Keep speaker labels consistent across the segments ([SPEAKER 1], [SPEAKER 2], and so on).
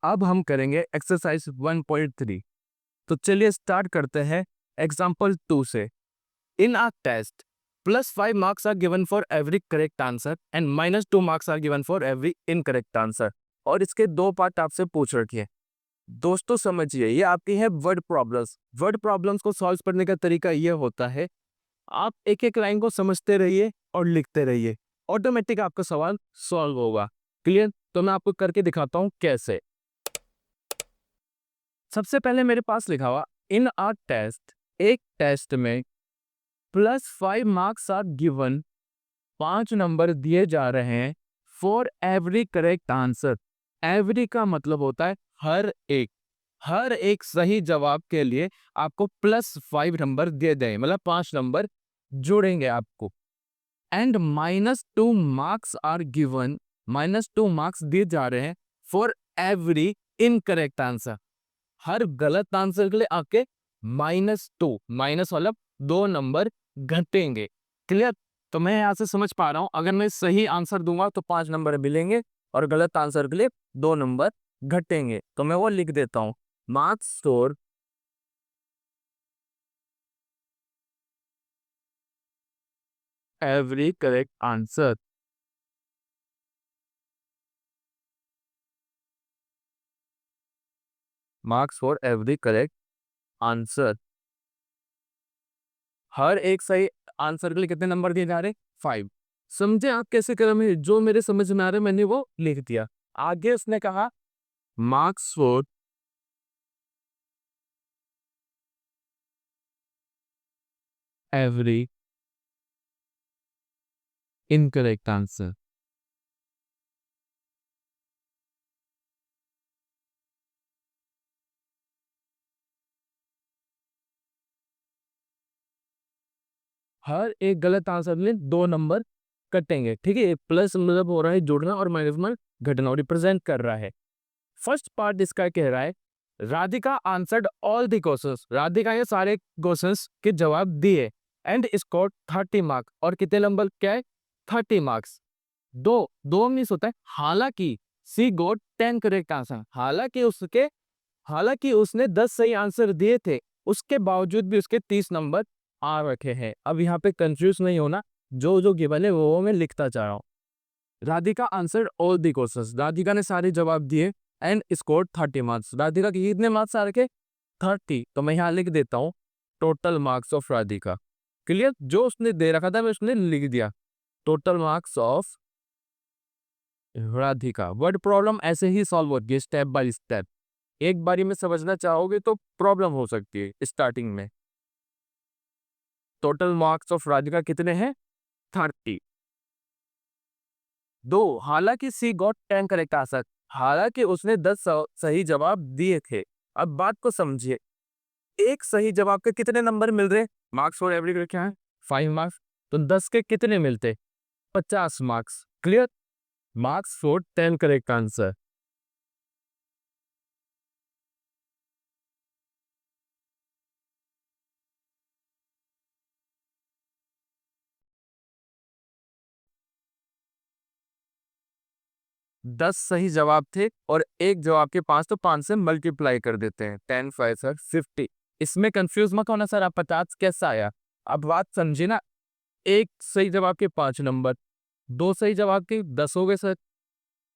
[SPEAKER 1] अब हम करेंगे एक्सरसाइज 1.3। तो चलिए स्टार्ट करते हैं एग्जाम्पल 2 से। In our test +5 marks are given for every correct answer and -2 marks are given for every incorrect answer. और इसके दो पार्ट आपसे पूछ रखे हैं। दोस्तों समझिए, ये आपकी है वर्ड प्रॉब्लम्स। वर्ड प्रॉब्लम्स को सॉल्व करने का तरीका ये होता है, आप एक एक लाइन को समझते रहिए और लिखते रहिए, ऑटोमेटिक आपका सवाल सॉल्व होगा। क्लियर? तो मैं आपको करके दिखाता हूं कैसे। सबसे पहले मेरे पास लिखा हुआ इन अ टेस्ट, एक टेस्ट में +5 मार्क्स आर गिवन, 5 नंबर दिए जा रहे हैं for every correct answer. Every का मतलब होता है हर एक सही जवाब के लिए आपको +5 नंबर दे दें, मतलब 5 नंबर जोड़ेंगे आपको। And -2 marks are given, -2 marks दिए जा रहे हैं फॉर एवरी इनकरेक्ट आंसर। हर गलत आंसर के लिए आपके -2, माइनस मतलब 2 नंबर घटेंगे। क्लियर? तो मैं यहां से समझ पा रहा हूं, अगर मैं सही आंसर दूंगा तो 5 नंबर मिलेंगे और गलत आंसर के लिए 2 नंबर घटेंगे। तो मैं वो लिख देता हूं, marks for every correct answer. Marks for every correct answer. हर एक सही आंसर के लिए कितने नंबर दिए जा रहे? 5। समझे आप कैसे क्रम है? जो मेरे समझ में आ रहा है मैंने वो लिख दिया। आगे उसने कहा marks for every incorrect answer. हर एक गलत आंसर में 2 नंबर कटेंगे। ठीक है, प्लस मतलब हो रहा है जोड़ना और माइनस में घटना रिप्रेजेंट कर रहा है। फर्स्ट पार्ट इसका कह रहा है Radhika answered all the questions. Radhika ये सारे क्वेश्चंस के जवाब दिए एंड स्कोर 30 मार्क्स। और कितने नंबर क्या है? 30 मार्क्स। दो दो मीन्स होता है हालांकि सी गोट 10 करेक्ट आंसर। हालांकि उसने 10 सही आंसर दिए थे, उसके बावजूद भी उसके 30 नंबर आ रखे हैं। अब यहाँ पे कंफ्यूज नहीं होना, जो जो गिवन है वो मैं लिखता जा रहा हूँ। Radhika answered all the questions. Radhika ने सारे जवाब दिए एंड स्कोर 30 मार्क्स। राधिका के कितने मार्क्स आ रखे? 30। तो मैं यहाँ लिख देता हूँ total marks of Radhika. Clear? जो उसने दे रखा था मैं उसने लिख दिया, total marks of Radhika. Word problem ऐसे ही सॉल्व होती है, स्टेप बाय स्टेप। एक बारी में समझना चाहोगे तो प्रॉब्लम हो सकती है स्टार्टिंग में। टोटल मार्क्स ऑफ राधिका कितने हैं? 30। दो, हालांकि सी गॉट 10 करेक्ट आंसर। हालांकि उसने 10 सही जवाब दिए थे। अब बात को समझिए, एक सही जवाब के कितने नंबर मिल रहे? मार्क्स फॉर एवरी क्या है? 5 मार्क्स। तो 10 के कितने मिलते? 50 marks. Clear? Marks for 10 correct answer. 10 सही जवाब थे और एक जवाब के 5, तो 5 से मल्टीप्लाई कर देते हैं। 10 5 सर 50। इसमें कंफ्यूज मत होना सर, आप 50 कैसा आया? अब बात समझिए ना, एक सही जवाब के 5 नंबर, 2 सही जवाब के 10 हो गए सर,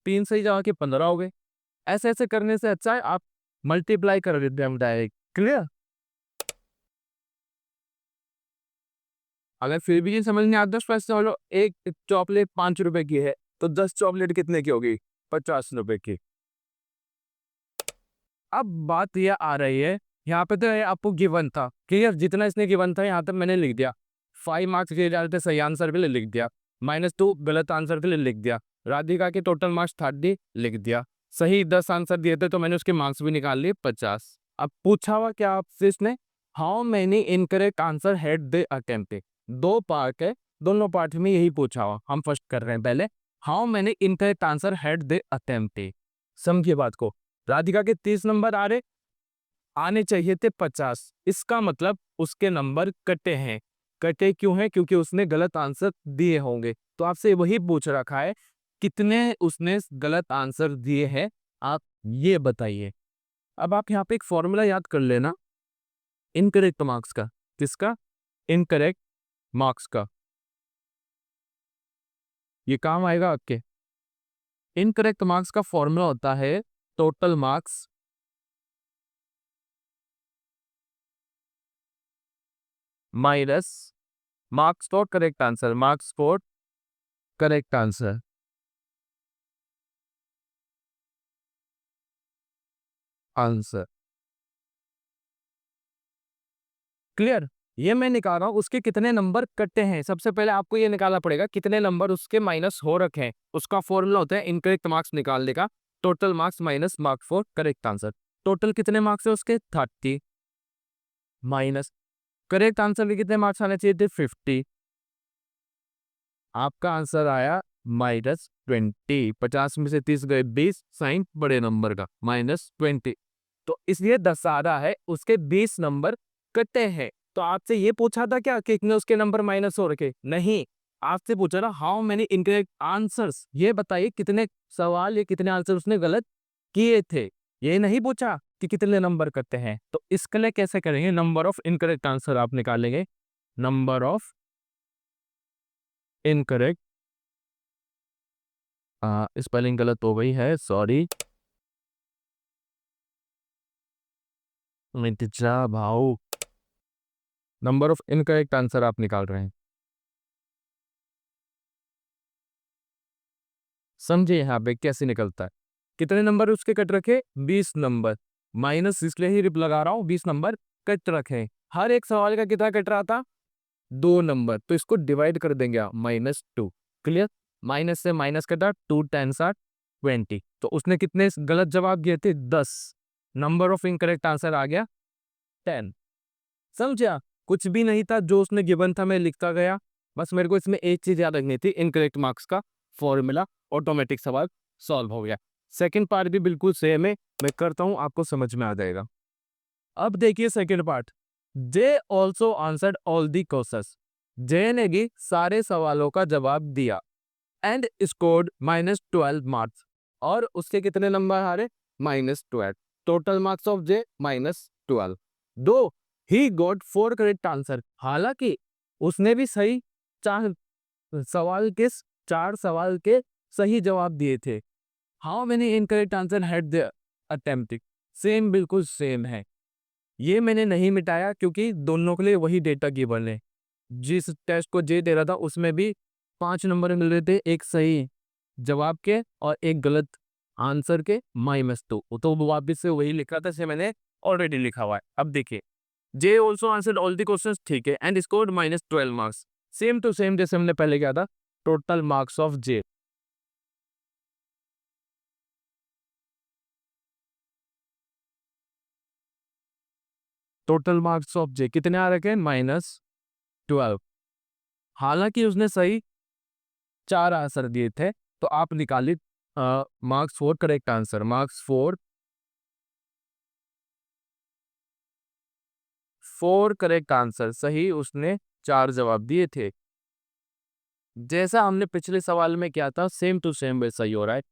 [SPEAKER 1] 3 सही जवाब के 15 हो गए। ऐसे ऐसे करने से अच्छा है आप मल्टीप्लाई कर देते हैं डायरेक्ट। क्लियर? अगर फिर भी ये समझ नहीं आता, 10 पैसे वालों, एक चॉकलेट 5 रुपए की है तो 10 चॉकलेट कितने की होगी? 50 रुपए की। अब बात ये आ रही है, यहाँ पे तो ये आपको गिवन था। क्लियर? जितना इसने गिवन था यहाँ तक मैंने लिख दिया। 5 मार्क्स दिए जा रहे थे सही आंसर के लिए, लिख दिया। -2 गलत आंसर के लिए, लिख दिया। राधिका के टोटल मार्क्स 30, लिख दिया। सही 10 आंसर दिए थे तो मैंने उसके मार्क्स भी निकाल लिए 50। अब पूछा हुआ क्या आपसे इसने? How many incorrect answer had they attempted. दो पार्ट है, दोनों पार्ट में यही पूछा हुआ। हम फर्स्ट कर रहे हैं पहले, how many incorrect answer had they attempted. समझिए बात को, राधिका के 30 नंबर आ रहे, आने चाहिए थे 50। इसका मतलब उसके नंबर कटे हैं। कटे क्यों हैं? क्योंकि उसने गलत आंसर दिए होंगे। तो आपसे वही पूछ रखा है, कितने उसने गलत आंसर दिए हैं, आप ये बताइए। अब आप यहाँ पे एक फॉर्मूला याद कर लेना इनकरेक्ट मार्क्स का। किसका? इनकरेक्ट मार्क्स का। ये काम आएगा आपके। इनकरेक्ट मार्क्स का फॉर्मूला होता है total marks minus marks for correct answer. Marks for correct answer. Answer clear? ये मैं निकाल रहा हूं उसके कितने नंबर कटे हैं। सबसे पहले आपको ये निकालना पड़ेगा कितने नंबर उसके माइनस हो रखे हैं। उसका फॉर्मूला होता है इनकरेक्ट मार्क्स निकालने का, total marks minus marks for correct answer. Total कितने मार्क्स है उसके? 30 माइनस करेक्ट आंसर के कितने मार्क्स आने चाहिए थे? 50। आपका आंसर आया -20। 50 में से 30 गए 20, साइन बड़े नंबर का -20। तो इसलिए दर्शा रहा है उसके 20 नंबर कटे हैं। तो आपसे ये पूछा था क्या कि कितने उसके नंबर माइनस हो रखे? नहीं, आपसे पूछा था हाउ मेनी इनकरेक्ट आंसर्स। ये बताइए कितने सवाल या कितने आंसर उसने गलत किए थे। ये नहीं पूछा कि कितने नंबर कटे हैं। तो इसके लिए कैसे करेंगे? नंबर ऑफ इनकरेक्ट आंसर आप निकालेंगे। नंबर ऑफ इनकरेक्ट, स्पेलिंग गलत हो गई है, सॉरी। मिट जा भाऊ। नंबर ऑफ इनकरेक्ट आंसर आप निकाल रहे हैं। समझे यहाँ पे कैसे निकलता है? कितने नंबर उसके कट रखे? 20 नंबर। माइनस इसलिए ही रिप लगा रहा हूँ, 20 नंबर कट रखे। हर एक सवाल का कितना कट रहा था? 2 नंबर। तो इसको डिवाइड कर देंगे आप, -2। क्लियर? माइनस से माइनस कटा, 2 10 20। तो उसने कितने गलत जवाब दिए थे? 10। नंबर ऑफ इनकरेक्ट आंसर आ गया 10। समझा? कुछ भी नहीं था जो उसने गिवन था, मैं लिखता गया। बस मेरे को इसमें एक चीज याद रखनी थी, इनकरेक्ट मार्क्स का फॉर्मूला। ऑटोमेटिक सवाल सॉल्व हो गया। सेकंड पार्ट भी बिल्कुल सेम है, मैं करता हूं, आपको समझ में आ जाएगा। अब देखिए second part. J also answered all the questions. J ने भी सारे सवालों का जवाब दिया एंड स्कोर्ड -12 मार्क्स। और उसके कितने नंबर हारे? -12। टोटल मार्क्स ऑफ जे -12। दो ही गॉट 4 करेक्ट आंसर। हालांकि उसने भी सही चार सवाल के 4 सवाल के सही जवाब दिए थे। How many incorrect answer had the attempt? Same, बिल्कुल सेम है। ये मैंने नहीं मिटाया क्योंकि दोनों के लिए वही डेटा गिवन है। जिस टेस्ट को जे दे रहा था उसमें भी 5 नंबर मिल रहे थे, एक सही जवाब के और एक गलत आंसर के -2। तो वो वापिस से वही लिखा था जैसे मैंने ऑलरेडी लिखा हुआ है। अब देखिए, J also answered all the questions, ठीक है, and scored -12 marks. Same to same जैसे हमने पहले किया था। Total marks of J, total marks of J कितने आ रखे हैं? -12। हालांकि उसने सही 4 आंसर दिए थे। तो आप निकालिए marks for correct answer. Marks for 4 correct answer, सही उसने 4 जवाब दिए थे। जैसा हमने पिछले सवाल में किया था सेम टू सेम वैसा ही हो रहा है।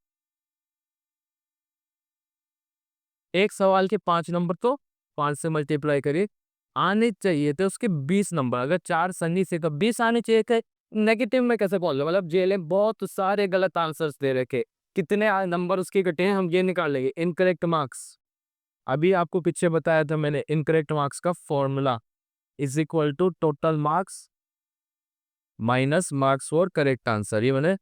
[SPEAKER 1] एक सवाल के 5 नंबर तो 5 से मल्टीप्लाई करिए, आने चाहिए थे उसके 20 नंबर। अगर 4 सही से तो 20 आने चाहिए थे। नेगेटिव में कैसे बोल रहे? मतलब जेल में बहुत सारे गलत आंसर्स दे रखे। कितने नंबर उसके कटे हैं हम ये निकाल लेंगे। इनकरेक्ट मार्क्स, अभी आपको पीछे बताया था मैंने, इनकरेक्ट मार्क्स का formula is equal to total marks minus marks for correct answer. ये मैंने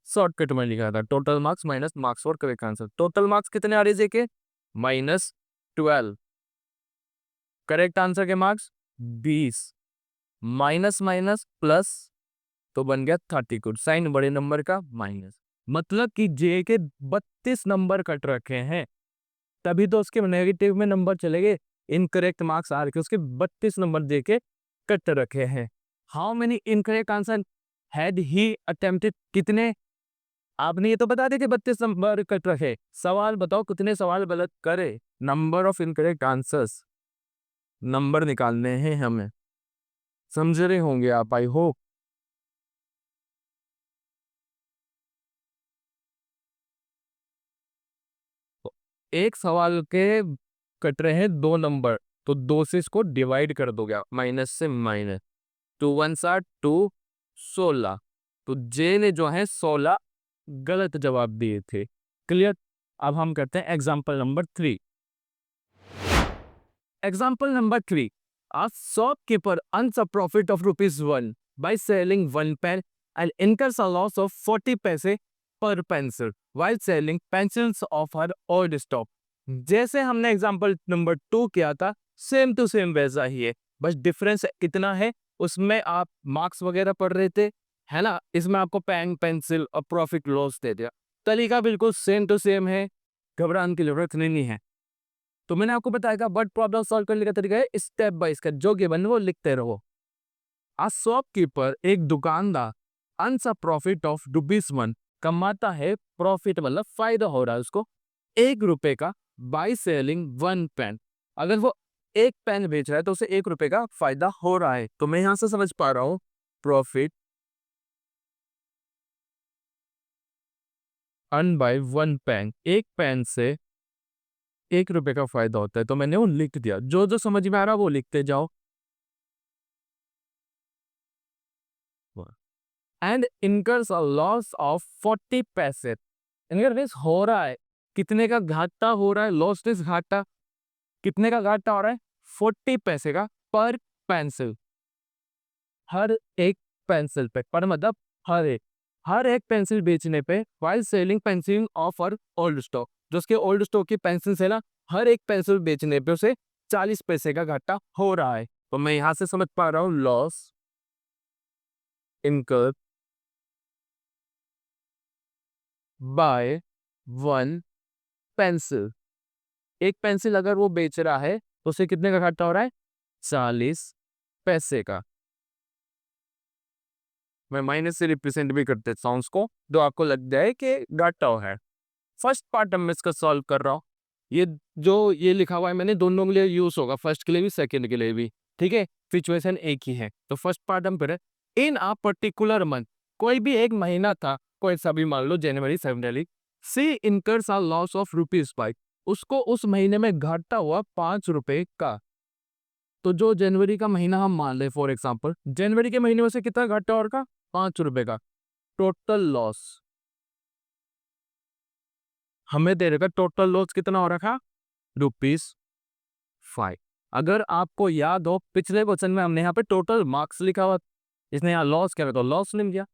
[SPEAKER 1] शॉर्टकट में लिखा था, total marks minus marks for correct answer. Total marks कितने आ रहे थे? -12। करेक्ट आंसर के मार्क्स 20। माइनस माइनस प्लस, तो बन गया 30 गुड, साइन बड़े नंबर का माइनस। मतलब कि जे के 32 नंबर कट रखे हैं, तभी तो उसके नेगेटिव में नंबर चले गए। इनकरेक्ट मार्क्स आ रखे उसके 32 नंबर दे के कट रखे हैं। How many incorrect answer had he attempted? कितने? आपने ये तो बता देते 32 नंबर कट रखे। सवाल बताओ कितने सवाल गलत करे। Number of incorrect answers number निकालने हैं हमें। समझ रहे होंगे आप, आई होप। एक सवाल के कट रहे हैं 2 नंबर, तो 2 से इसको डिवाइड कर दोगे आप, माइनस से माइनस, 2 1 2, 16। तो जे ने जो है 16 गलत जवाब दिए थे। क्लियर। अब हम करते हैं example number 3। Example number 3. A shopkeeper earns a profit of ₹1 by selling one pen and incurs a loss of 40 paise per pencil while selling pencils of her old stock. जैसे हमने एग्जाम्पल नंबर 2 किया था, same to same वैसा ही है, बस difference इतना है, उसमें आप मार्क्स वगैरह पढ़ रहे थे, है ना, इसमें आपको पेन पेंसिल और प्रॉफिट लॉस दे दिया। तरीका बिल्कुल सेम टू सेम है, घबराने की जरूरत नहीं है। तो मैंने आपको बताया बट प्रॉब्लम सॉल्व करने का तरीका है स्टेप बाय स्टेप, जो गिवन है वो लिखते रहो। आ शॉपकीपर, एक दुकानदार, अर्न्स अ प्रॉफिट ऑफ ₹1, कमाता है, प्रॉफिट मतलब फायदा हो रहा है उसको, ₹1 का, बाय सेलिंग वन पेन। अगर वो एक पेन बेच रहा है तो उसे ₹1 का फायदा हो रहा है। तो मैं यहां से समझ पा रहा हूं profit earn by one pen, एक पेन से ₹1 का फायदा होता है। तो मैंने वो लिख दिया, जो जो समझ में आ रहा है वो लिखते जाओ। And incurs a loss of 40 पैसे। इनका लॉस हो रहा है, कितने का घाटा हो रहा है, लॉस इज घाटा, कितने का घाटा हो रहा है, 40 पैसे का पर पेंसिल, हर एक पेंसिल पे, पर मतलब हर एक पेंसिल बेचने पे, while selling pencil of her old stock, जो उसके ओल्ड स्टॉक की पेंसिल है ना, हर एक पेंसिल बेचने पे उसे 40 पैसे का घाटा हो रहा है। तो मैं यहां से समझ पा रहा हूं लॉस इनकर बाय वन पेंसिल। एक पेंसिल अगर वो बेच रहा है तो उसे कितने का घाटा हो रहा है, 40 पैसे का। मैं माइनस से रिप्रेजेंट भी कर देता हूं उसको, जो आपको लग जाए कि घाटा है। फर्स्ट पार्ट मैं इसका सॉल्व कर रहा हूँ। ये जो ये लिखा हुआ है मैंने, दोनों के लिए यूज होगा, फर्स्ट के लिए भी सेकंड के लिए भी, ठीक है, सिचुएशन एक ही है। तो फर्स्ट पार्ट हम करें, इन आ पर्टिकुलर मंथ, कोई भी एक महीना था, कोई सा भी मान लो, जनवरी फरवरी, सी इनकर्स आ लॉस ऑफ ₹5, उसको उस महीने में घाटा हुआ ₹5 का। तो जो जनवरी का महीना हम मान ले, फॉर एग्जाम्पल जनवरी के महीने में से कितना घाटा और का, ₹5 का। टोटल लॉस हमें दे रखा, टोटल लॉस कितना हो रखा, ₹5। अगर आपको याद हो, पिछले क्वेश्चन में हमने यहाँ पे टोटल मार्क्स लिखा हुआ, इसने यहाँ लॉस किया तो लॉस लिख दिया।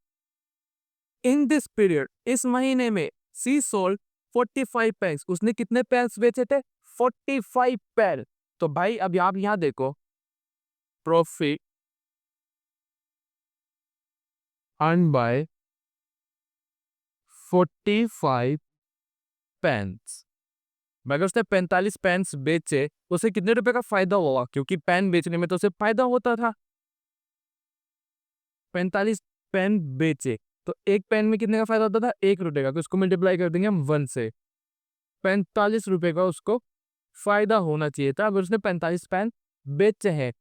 [SPEAKER 1] इन दिस पीरियड, इस महीने में, सी सोल्ड 45 पेन्स, उसने कितने पेन्स बेचे थे, 45 पेन। तो भाई अब आप यहाँ देखो, प्रॉफिट अर्न बाय 45 पेन्स। अगर उसने 45 पेन्स बेचे तो उसे कितने रुपए का फायदा हुआ, क्योंकि पेन बेचने में तो उसे फायदा होता था। 45 पेन बेचे तो एक पेन में कितने का फायदा होता था, ₹1 का, तो उसको मल्टीप्लाई कर देंगे हम 1 से, ₹45 का उसको फायदा होना चाहिए था। अगर उसने 45 पेन बेचे हैं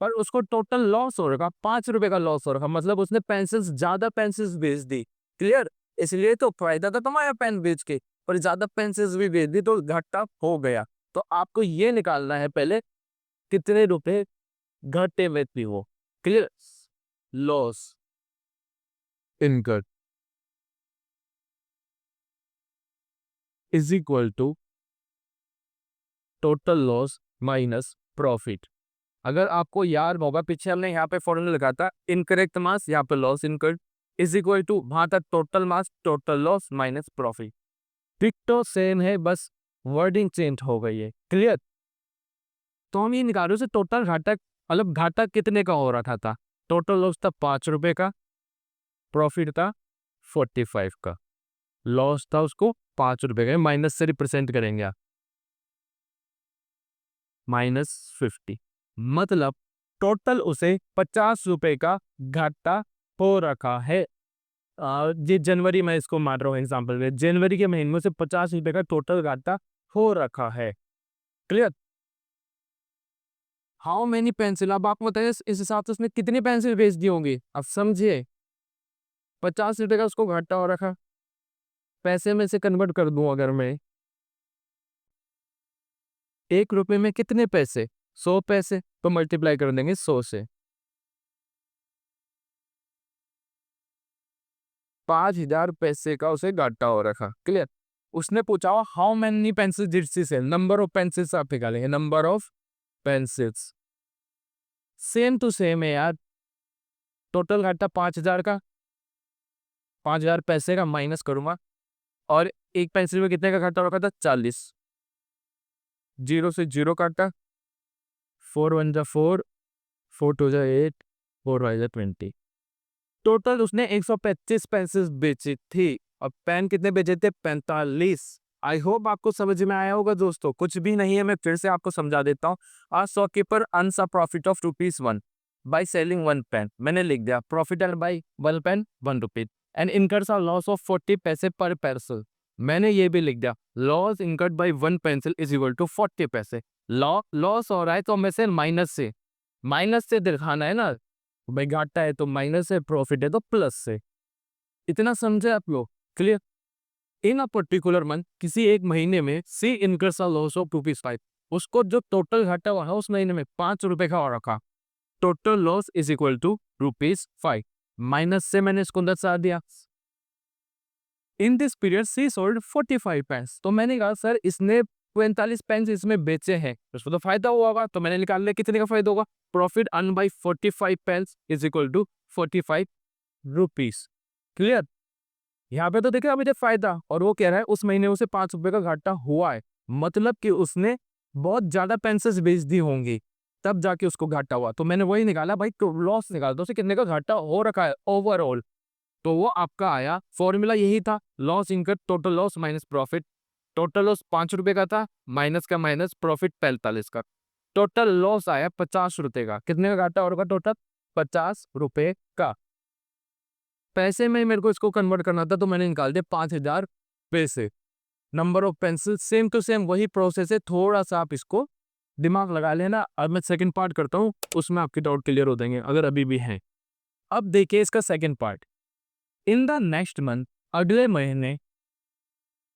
[SPEAKER 1] पर उसको टोटल लॉस हो रखा, ₹5 का लॉस हो रखा, मतलब उसने पेंसिल्स, ज्यादा पेंसिल्स बेच दी। क्लियर। इसलिए तो फायदा था तुम्हारा पेन बेच के, पर ज्यादा पेंसिल्स भी बेच दी तो घाटा हो गया। तो आपको ये निकालना है पहले, कितने रुपए घाटे में थी वो। Clear. Loss income is equal to total loss minus profit. अगर आपको याद होगा, पीछे हमने यहाँ पे फॉर्मूला लिखा था, इनकरेक्ट मास, यहाँ पे loss incurred, is equal to, वहां तक total marks, total loss minus profit. डिक्टो सेम है, बस वर्डिंग चेंज हो गई है। क्लियर। तो हम ये निकालो से टोटल घाटा, मतलब घाटा कितने का हो रहा था, टोटल लॉस था ₹5 का, प्रॉफिट था 45 का, लॉस था उसको ₹5 का, माइनस से रिप्रेजेंट करेंगे आप, -50, मतलब टोटल उसे ₹50 का घाटा हो रखा है। ये जनवरी में इसको मान रहा हूँ एग्जाम्पल में, जनवरी के महीने में से ₹50 का टोटल घाटा हो रखा है। क्लियर। हाउ मेनी पेंसिल, अब आपको बताइए इस हिसाब से उसने कितनी पेंसिल बेच दी होंगी, अब समझिए, ₹50 का उसको घाटा हो रखा, पैसे में से कन्वर्ट कर दूं अगर मैं, 1 रुपए में कितने पैसे? 100 पैसे। तो मल्टीप्लाई कर देंगे 100 से। 5000 पैसे का उसे घाटा हो रखा। क्लियर? उसने पूछा हुआ how many pencils did she sell, number of pencils आप निकालेंगे, number of pencils. Same to same है यार, टोटल घाटा 5000 का, 5000 पैसे का माइनस करूंगा, और एक पेंसिल में कितने का घाटा रखा था? 40। जीरो से जीरो काटा, 4 1 जा 4, 4 2 जा 8, 4 5 जा 20। टोटल उसने 125 पेंसिल्स बेची थी, और पेन कितने बेचे थे? 45। आई होप आपको समझ में आया होगा दोस्तों। कुछ भी नहीं है, मैं फिर से आपको समझा देता हूँ। A shopkeeper earns a profit of ₹1 by selling 1 pen. मैंने लिख दिया profit and by 1 pen 1 rupee, and incurs a loss of 40 पैसे पर पेंसिल। मैंने ये भी लिख दिया loss incurred by 1 pencil is equal to 40 पैसे। लॉस हो रहा है तो हमें से माइनस से दिखाना है ना, भाई घाटा है तो माइनस है, प्रॉफिट है तो प्लस से। इतना समझे आप लोग? Clear? In a particular month, किसी एक महीने में सी इनकर्स अ लॉस ऑफ ₹5, उसको जो टोटल घाटा हुआ है उस महीने में 5 रुपए का हो रखा। Total loss is equal to ₹5, माइनस से मैंने इसको दर्शा दिया। In this period she sold 45 pens. तो मैंने कहा सर इसने 45 पेन्स इसमें बेचे हैं, उसको तो फायदा हुआ होगा, तो मैंने निकाल लिया कितने का फायदा होगा। Profit earn by 45 pens is equal to 45 rupees. Clear? यहाँ पे तो देखिए मुझे फायदा, और वो कह रहा है उस महीने उसे 5 रुपए का घाटा हुआ है, मतलब कि उसने बहुत ज्यादा पेंसिल्स बेच दी होंगी, तब जाके उसको घाटा हुआ। तो मैंने वही निकाला भाई, तो लॉस निकाल दो, उसे कितने का घाटा हो रखा है ओवरऑल। तो वो आपका आया, फॉर्मूला यही था, loss income total loss minus profit. Total loss 5 रुपए का था, माइनस का माइनस, प्रॉफिट 45 का। टोटल लॉस आया 50 रुपए का। कितने का घाटा होगा टोटल? 50 रुपए का। पैसे में मेरे को इसको कन्वर्ट करना था, तो मैंने निकाल दिया 5000 पैसे। Number of pencil same to same वही प्रोसेस है, थोड़ा सा आप इसको दिमाग लगा लेना। अब मैं सेकंड पार्ट करता हूँ, उसमें आपके डाउट क्लियर हो जाएंगे अगर अभी भी हैं। अब देखिए इसका second part. In the next month, अगले महीने,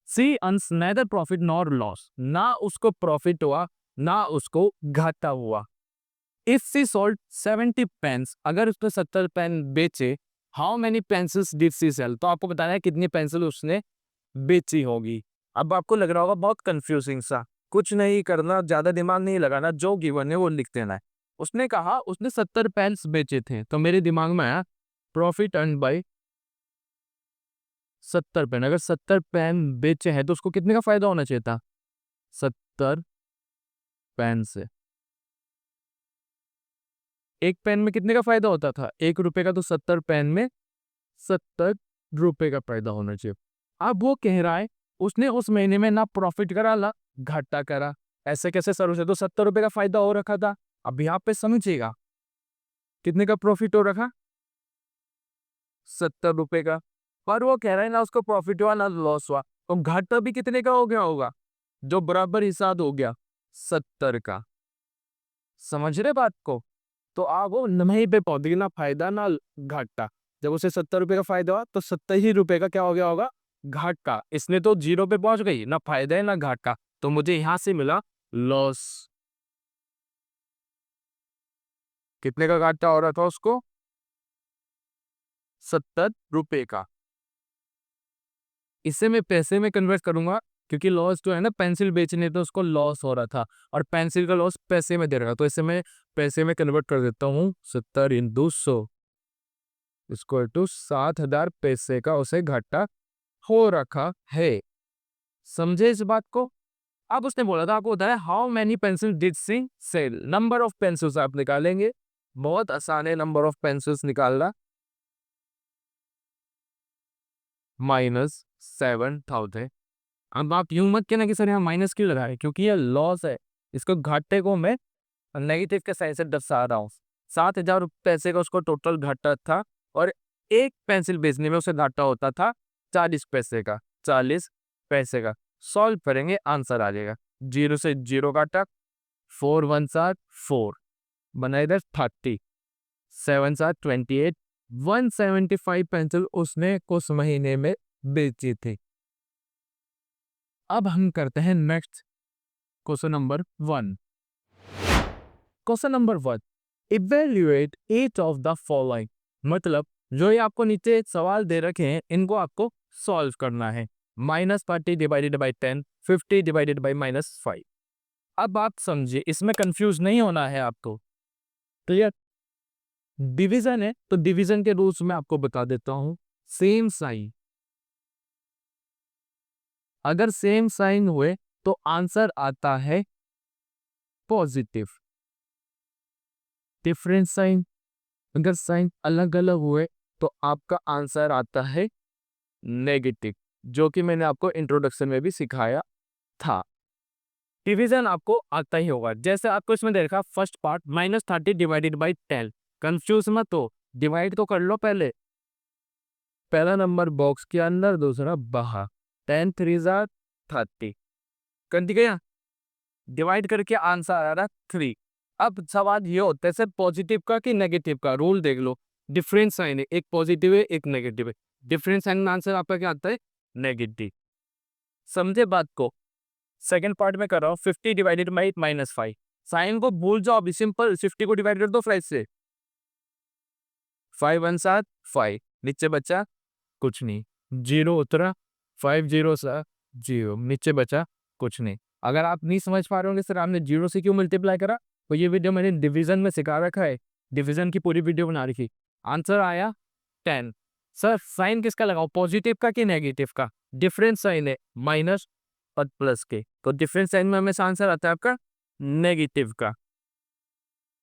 [SPEAKER 1] she earns neither profit nor loss, ना उसको प्रॉफिट हुआ ना उसको घाटा हुआ। इफ सी सोल्ड 70 पेन्स, अगर उसने 70 पेन बेचे, how many pencils did she sell, तो आपको बताना है कितनी पेंसिल उसने बेची होगी। अब आपको लग रहा होगा बहुत कंफ्यूजिंग सा, कुछ नहीं करना, ज्यादा दिमाग नहीं लगाना, जो गिवन है वो लिख देना है। उसने कहा उसने 70 पेन्स बेचे थे, तो मेरे दिमाग में आया प्रॉफिट अर्न बाय 70 पेन। अगर 70 पेन बेचे हैं तो उसको कितने का फायदा होना चाहिए था? 70 पेन से एक पेन में कितने का फायदा होता था? 1 रुपए का। तो 70 पेन में 70 रुपए का फायदा होना चाहिए। अब वो कह रहा है उसने उस महीने में ना प्रॉफिट करा ना घाटा करा। ऐसे कैसे सर? उसे तो 70 रुपए का फायदा हो रखा था। अब यहाँ पे समझिएगा कितने का प्रॉफिट हो रखा? 70 रुपए का। पर वो कह रहा है ना उसको प्रॉफिट हुआ ना लॉस हुआ, तो घाटा भी कितने का हो गया होगा? जो बराबर हिसाब हो गया 70 का। समझ रहे बात को? तो आप वो वहीं पे पहुंच गई, ना फायदा ना घाटा। जब उसे 70 रुपए का फायदा हुआ तो 70 ही रुपए का क्या हो गया होगा? घाटा। इसने तो जीरो पे पहुंच गई, ना फायदा है ना घाटा, तो मुझे यहां से मिला लॉस। कितने का घाटा हो रहा था उसको? 70 रुपए का। इसे मैं पैसे में कन्वर्ट करूंगा, क्योंकि लॉस जो है ना, पेंसिल बेचने तो उसको लॉस हो रहा था, और पेंसिल का लॉस पैसे में दे रहा था, तो इसे मैं पैसे में कन्वर्ट कर देता हूँ। 70 इंटू 100 इक्वल टू 7000 पैसे का उसे घाटा हो रखा है। समझे इस बात को? अब उसने बोला था, आपको बताया how many pencil did she sell, number of pencils आप निकालेंगे। बहुत आसान है नंबर ऑफ पेंसिल्स निकालना। -7000। अब आप यूं मत कहना कि सर यहाँ माइनस क्यों लगा है, क्योंकि ये लॉस है। इसको घाटे को मैं नेगेटिव के साइन से दर्शा रहा हूँ। 7000 पैसे का उसको टोटल घाटा था, और एक पेंसिल बेचने में उसे घाटा होता था 40 पैसे का। 40 पैसे का सॉल्व करेंगे, आंसर आ जाएगा। जीरो से जीरो काटा, 4 1 7 4 बना इधर 30, 7 7 28, 175 पेंसिल उसने कुछ महीने में बेची थी। अब हम करते हैं next question number 1। Question number 1, evaluate each of the following. मतलब जो ये आपको नीचे सवाल दे रखे हैं इनको आपको सॉल्व करना है। -30 डिवाइडेड बाई 10, 50 डिवाइडेड बाई -5। अब आप समझिए, इसमें कंफ्यूज नहीं होना है आपको। क्लियर? डिवीजन है तो डिवीजन के रूल्स में आपको बता देता हूं। सेम साइन, अगर सेम साइन हुए तो आंसर आता है पॉजिटिव। डिफरेंट साइन, अगर साइन अलग अलग हुए तो आपका आंसर आता है नेगेटिव, जो कि मैंने आपको इंट्रोडक्शन में भी सिखाया था। डिवीजन आपको आता ही होगा। जैसे आपको इसमें देखा first part -30 divided by 10। Confuse मत हो, डिवाइड तो कर लो पहले। पहला नंबर बॉक्स के अंदर, दूसरा बाहर। 10 3 जार 30, कर दी गया। डिवाइड करके आंसर आ रहा 3। अब सवाल ये होता है सर पॉजिटिव का कि नेगेटिव का। रूल देख लो, डिफरेंस साइन है, एक पॉजिटिव है एक नेगेटिव है। डिफरेंस साइन में आंसर आपका क्या आता है? नेगेटिव। समझे बात को? सेकंड पार्ट में कर रहा हूँ 50 डिवाइडेड बाई -5। साइन को भूल जाओ, अभी सिंपल 50 को डिवाइड कर दो 5 से। 5 1 7 5, नीचे बचा कुछ नहीं, 0 उतरा। 5 0 सा 0, नीचे बचा कुछ नहीं। अगर आप नहीं समझ पा रहे होंगे सर आपने 0 से क्यों मल्टीप्लाई करा, तो ये वीडियो मैंने डिवीजन में सिखा रखा है, डिवीजन की पूरी वीडियो बना रखी। आंसर आया 10। सर साइन किसका लगाओ, पॉजिटिव का कि नेगेटिव का? डिफरेंस साइन है, माइनस और प्लस के, तो डिफरेंस साइन में हमेशा आंसर आता है आपका नेगेटिव का।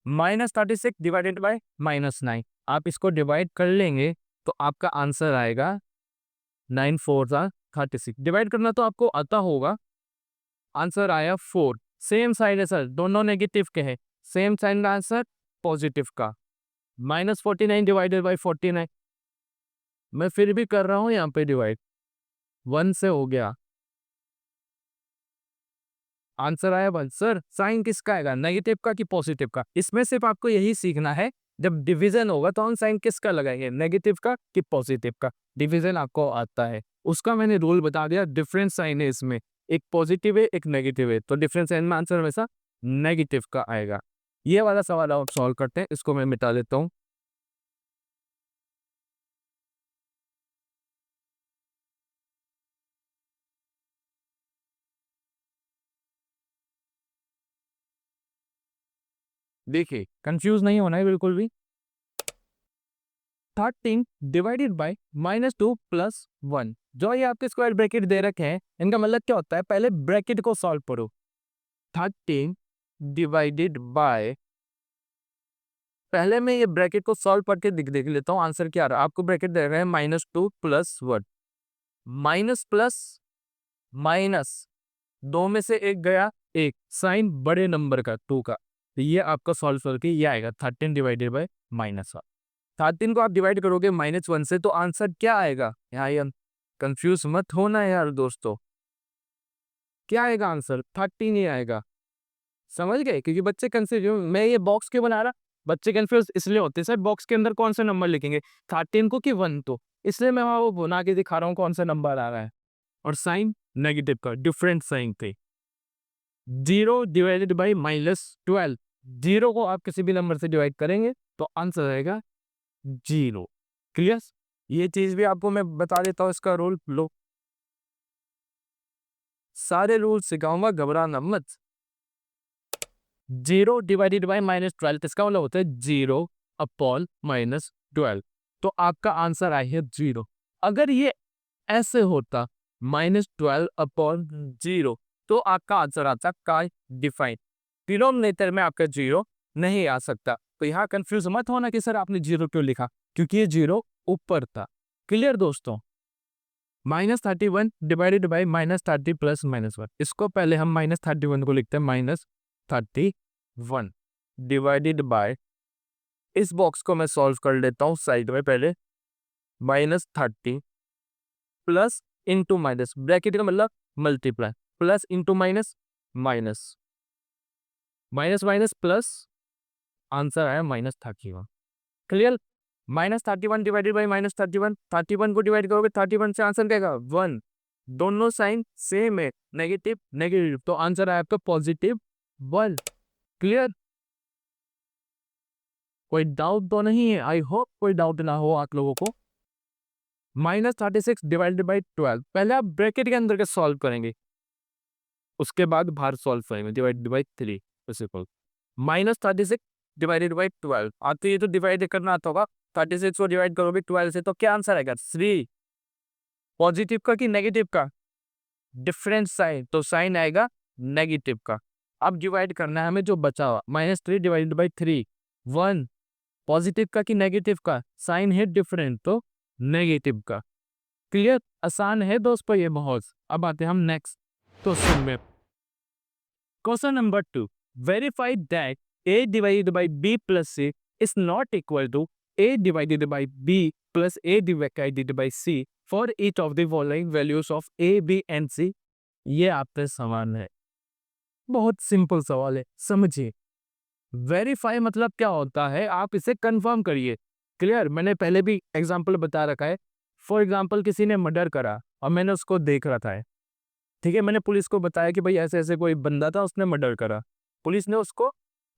[SPEAKER 1] -36 डिवाइडेड बाय -9, आप इसको डिवाइड कर लेंगे तो आपका आंसर आएगा 9 4 ज़ा 36। डिवाइड करना तो आपको आता होगा। आंसर आया 4। सेम साइड है सर, दोनों नेगेटिव के हैं। सेम साइन का आंसर पॉजिटिव का। -49 डिवाइडेड बाई 49, मैं फिर भी कर रहा हूं यहाँ पे डिवाइड, 1 से हो गया। आंसर आया 1। सर साइन किसका आएगा, नेगेटिव का कि पॉजिटिव का? इसमें सिर्फ आपको यही सीखना है, जब डिवीजन होगा तो हम साइन किसका लगाएंगे, नेगेटिव का कि पॉजिटिव का? डिवीजन आपको आता है, उसका मैंने रूल बता दिया। डिफरेंस साइन है इसमें, एक पॉजिटिव है एक नेगेटिव है, तो डिफरेंस साइन में आंसर हमेशा नेगेटिव का आएगा। ये वाला सवाल आप सॉल्व करते हैं, इसको मैं मिटा देता हूँ। देखिए कंफ्यूज नहीं होना है बिल्कुल भी। 13 डिवाइडेड बाई -2 प्लस 1, जो ये आपके स्क्वायर ब्रैकेट दे रखे हैं इनका मतलब क्या होता है, पहले ब्रैकेट को सॉल्व करो। 13 डिवाइडेड बाय, पहले मैं ये ब्रैकेट को सॉल्व करके देख लेता हूँ आंसर क्या आ रहा है। आपको ब्रैकेट दे रहे हैं -2 प्लस 1, माइनस प्लस माइनस, दो में से एक गया, एक साइन बड़े नंबर का 2 का, तो ये आपका सॉल्व करके ये आएगा 13 डिवाइडेड बाय -1। 13 को आप डिवाइड करोगे -1 से तो आंसर क्या आएगा, यहाँ ये कंफ्यूज मत होना यार दोस्तों। क्या आएगा आंसर, 13 ही आएगा। समझ गए? क्योंकि बच्चे कंफ्यूज, मैं ये बॉक्स क्यों बना रहा, बच्चे कंफ्यूज इसलिए होते हैं सर बॉक्स के अंदर कौन से नंबर लिखेंगे, 13 को कि 1, तो इसलिए मैं वहाँ वो बना के दिखा रहा हूँ कौन सा नंबर आ रहा है। और साइन नेगेटिव का, डिफरेंट साइन थे। 0 डिवाइडेड बाई -12, 0 को आप किसी भी नंबर से डिवाइड करेंगे तो आंसर आएगा 0। क्लियर? ये चीज भी आपको मैं बता देता हूँ, इसका रूल लो, सारे रूल सिखाऊंगा, घबराना मत। 0 डिवाइडेड बाई -12, इसका मतलब होता है 0 अपॉन -12, तो आपका आंसर आई है 0। अगर ये ऐसे होता -12 अपॉन 0, तो आपका आंसर आता का डिफाइन, डिनोमिनेटर में आपका 0 नहीं आ सकता। तो यहाँ कंफ्यूज मत होना कि सर आपने 0 क्यों लिखा, क्योंकि ये 0 ऊपर था। क्लियर दोस्तों? -31 डिवाइडेड बाई -30 प्लस -1, इसको पहले हम -31 को लिखते हैं -31 डिवाइडेड बाय, इस बॉक्स को मैं सॉल्व कर लेता हूँ साइड में पहले, -30 प्लस इंटू माइनस, ब्रैकेट का मतलब multiply, plus into minus, minus minus minus plus, answer आया -31। क्लियर? -31 डिवाइडेड बाई -31, 31 को डिवाइड करोगे 31 से आंसर क्या आएगा 1, दोनों साइन सेम है, नेगेटिव नेगेटिव, तो आंसर है आपका पॉजिटिव 1। क्लियर? कोई डाउट तो नहीं है? आई होप कोई डाउट ना हो आप लोगों को। -36 डिवाइडेड बाई 12, पहले आप ब्रैकेट के अंदर के सॉल्व करेंगे, उसके बाद बाहर सॉल्व करेंगे, divided by 3 equal -36 divided by 12। आपको ये तो डिवाइड करना आता होगा, 36 को डिवाइड करोगे 12 से तो क्या आंसर आएगा? 3। पॉजिटिव का कि नेगेटिव का? डिफरेंट साइन, तो साइन आएगा नेगेटिव का। अब डिवाइड करना है हमें जो बचा हुआ, -3 डिवाइडेड बाई 3 1। पॉजिटिव का कि नेगेटिव का? साइन है डिफरेंट, तो नेगेटिव का। क्लियर? आसान है दोस्तों ये बहुत। अब आते हैं हम नेक्स्ट क्वेश्चन में। Question number 2, verify that a divided by b plus c is not equal to a divided by b plus a divided by c for each of the following values of a, b and c। ये आपका सवाल है, बहुत simple सवाल है, समझिए। Verify मतलब क्या होता है, आप इसे कंफर्म करिए। क्लियर? मैंने पहले भी एग्जांपल बता रखा है। फॉर एग्जांपल किसी ने मर्डर करा और मैंने उसको देख रखा है, ठीक है, मैंने पुलिस को बताया कि भाई ऐसे ऐसे कोई बंदा था, उसने मर्डर करा। पुलिस ने उसको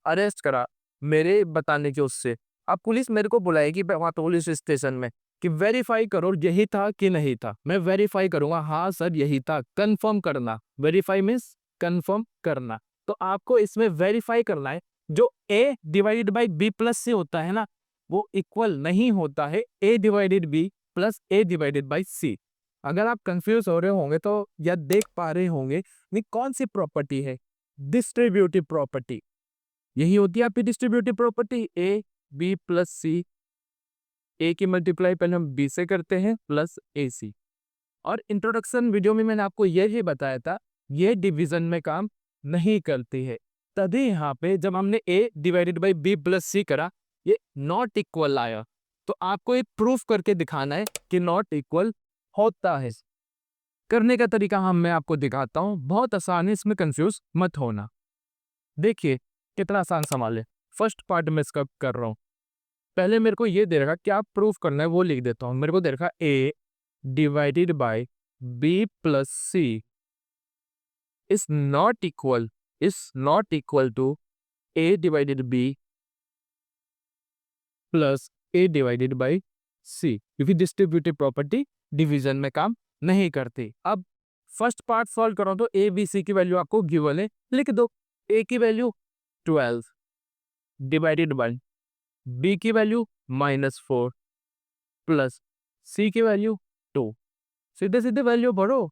[SPEAKER 1] अरेस्ट करा मेरे बताने के उससे। अब पुलिस मेरे को बुलाएगी वहाँ पुलिस स्टेशन में कि वेरीफाई करो यही था कि नहीं था। मैं वेरीफाई करूंगा, हाँ सर यही था, कंफर्म करना। वेरीफाई मीन्स कंफर्म करना। तो आपको इसमें वेरीफाई करना है, जो a divided by b plus से होता है ना, वो इक्वल नहीं होता है a divided B plus a divided by C. अगर आप कंफ्यूज हो रहे होंगे तो या देख पा रहे होंगे ये कौन सी प्रॉपर्टी है, डिस्ट्रीब्यूटिव प्रॉपर्टी। यही होती है आपकी distributive property, A B plus C. A की मल्टीप्लाई पहले हम बी से करते हैं प्लस ए सी। और इंट्रोडक्शन वीडियो में मैंने आपको यही बताया था, ये डिवीजन में काम नहीं करती है। तभी यहाँ पे जब हमने ए डिवाइडेड बाई बी प्लस सी करा, ये नॉट इक्वल आया। तो आपको ये प्रूफ करके दिखाना है कि नॉट इक्वल होता है। करने का तरीका मैं आपको दिखाता हूँ, बहुत आसान है, इसमें कंफ्यूज मत होना। देखिए कितना आसान सवाल है। फर्स्ट पार्ट में इसका कर रहा हूँ। पहले मेरे को ये दे रखा, क्या प्रूफ करना है वो लिख देता हूँ। मेरे को दे रखा A divided by B plus C is not equal to A divided B plus A divided by C, क्योंकि डिस्ट्रीब्यूटिव प्रॉपर्टी डिवीजन में काम नहीं करती। अब फर्स्ट पार्ट सॉल्व करो तो ए बी सी की वैल्यू आपको गिवन है, लिख दो। ए की वैल्यू 12 डिवाइडेड बाई बी की वैल्यू -4 प्लस सी की वैल्यू 2। सीधे सीधे वैल्यू भरो।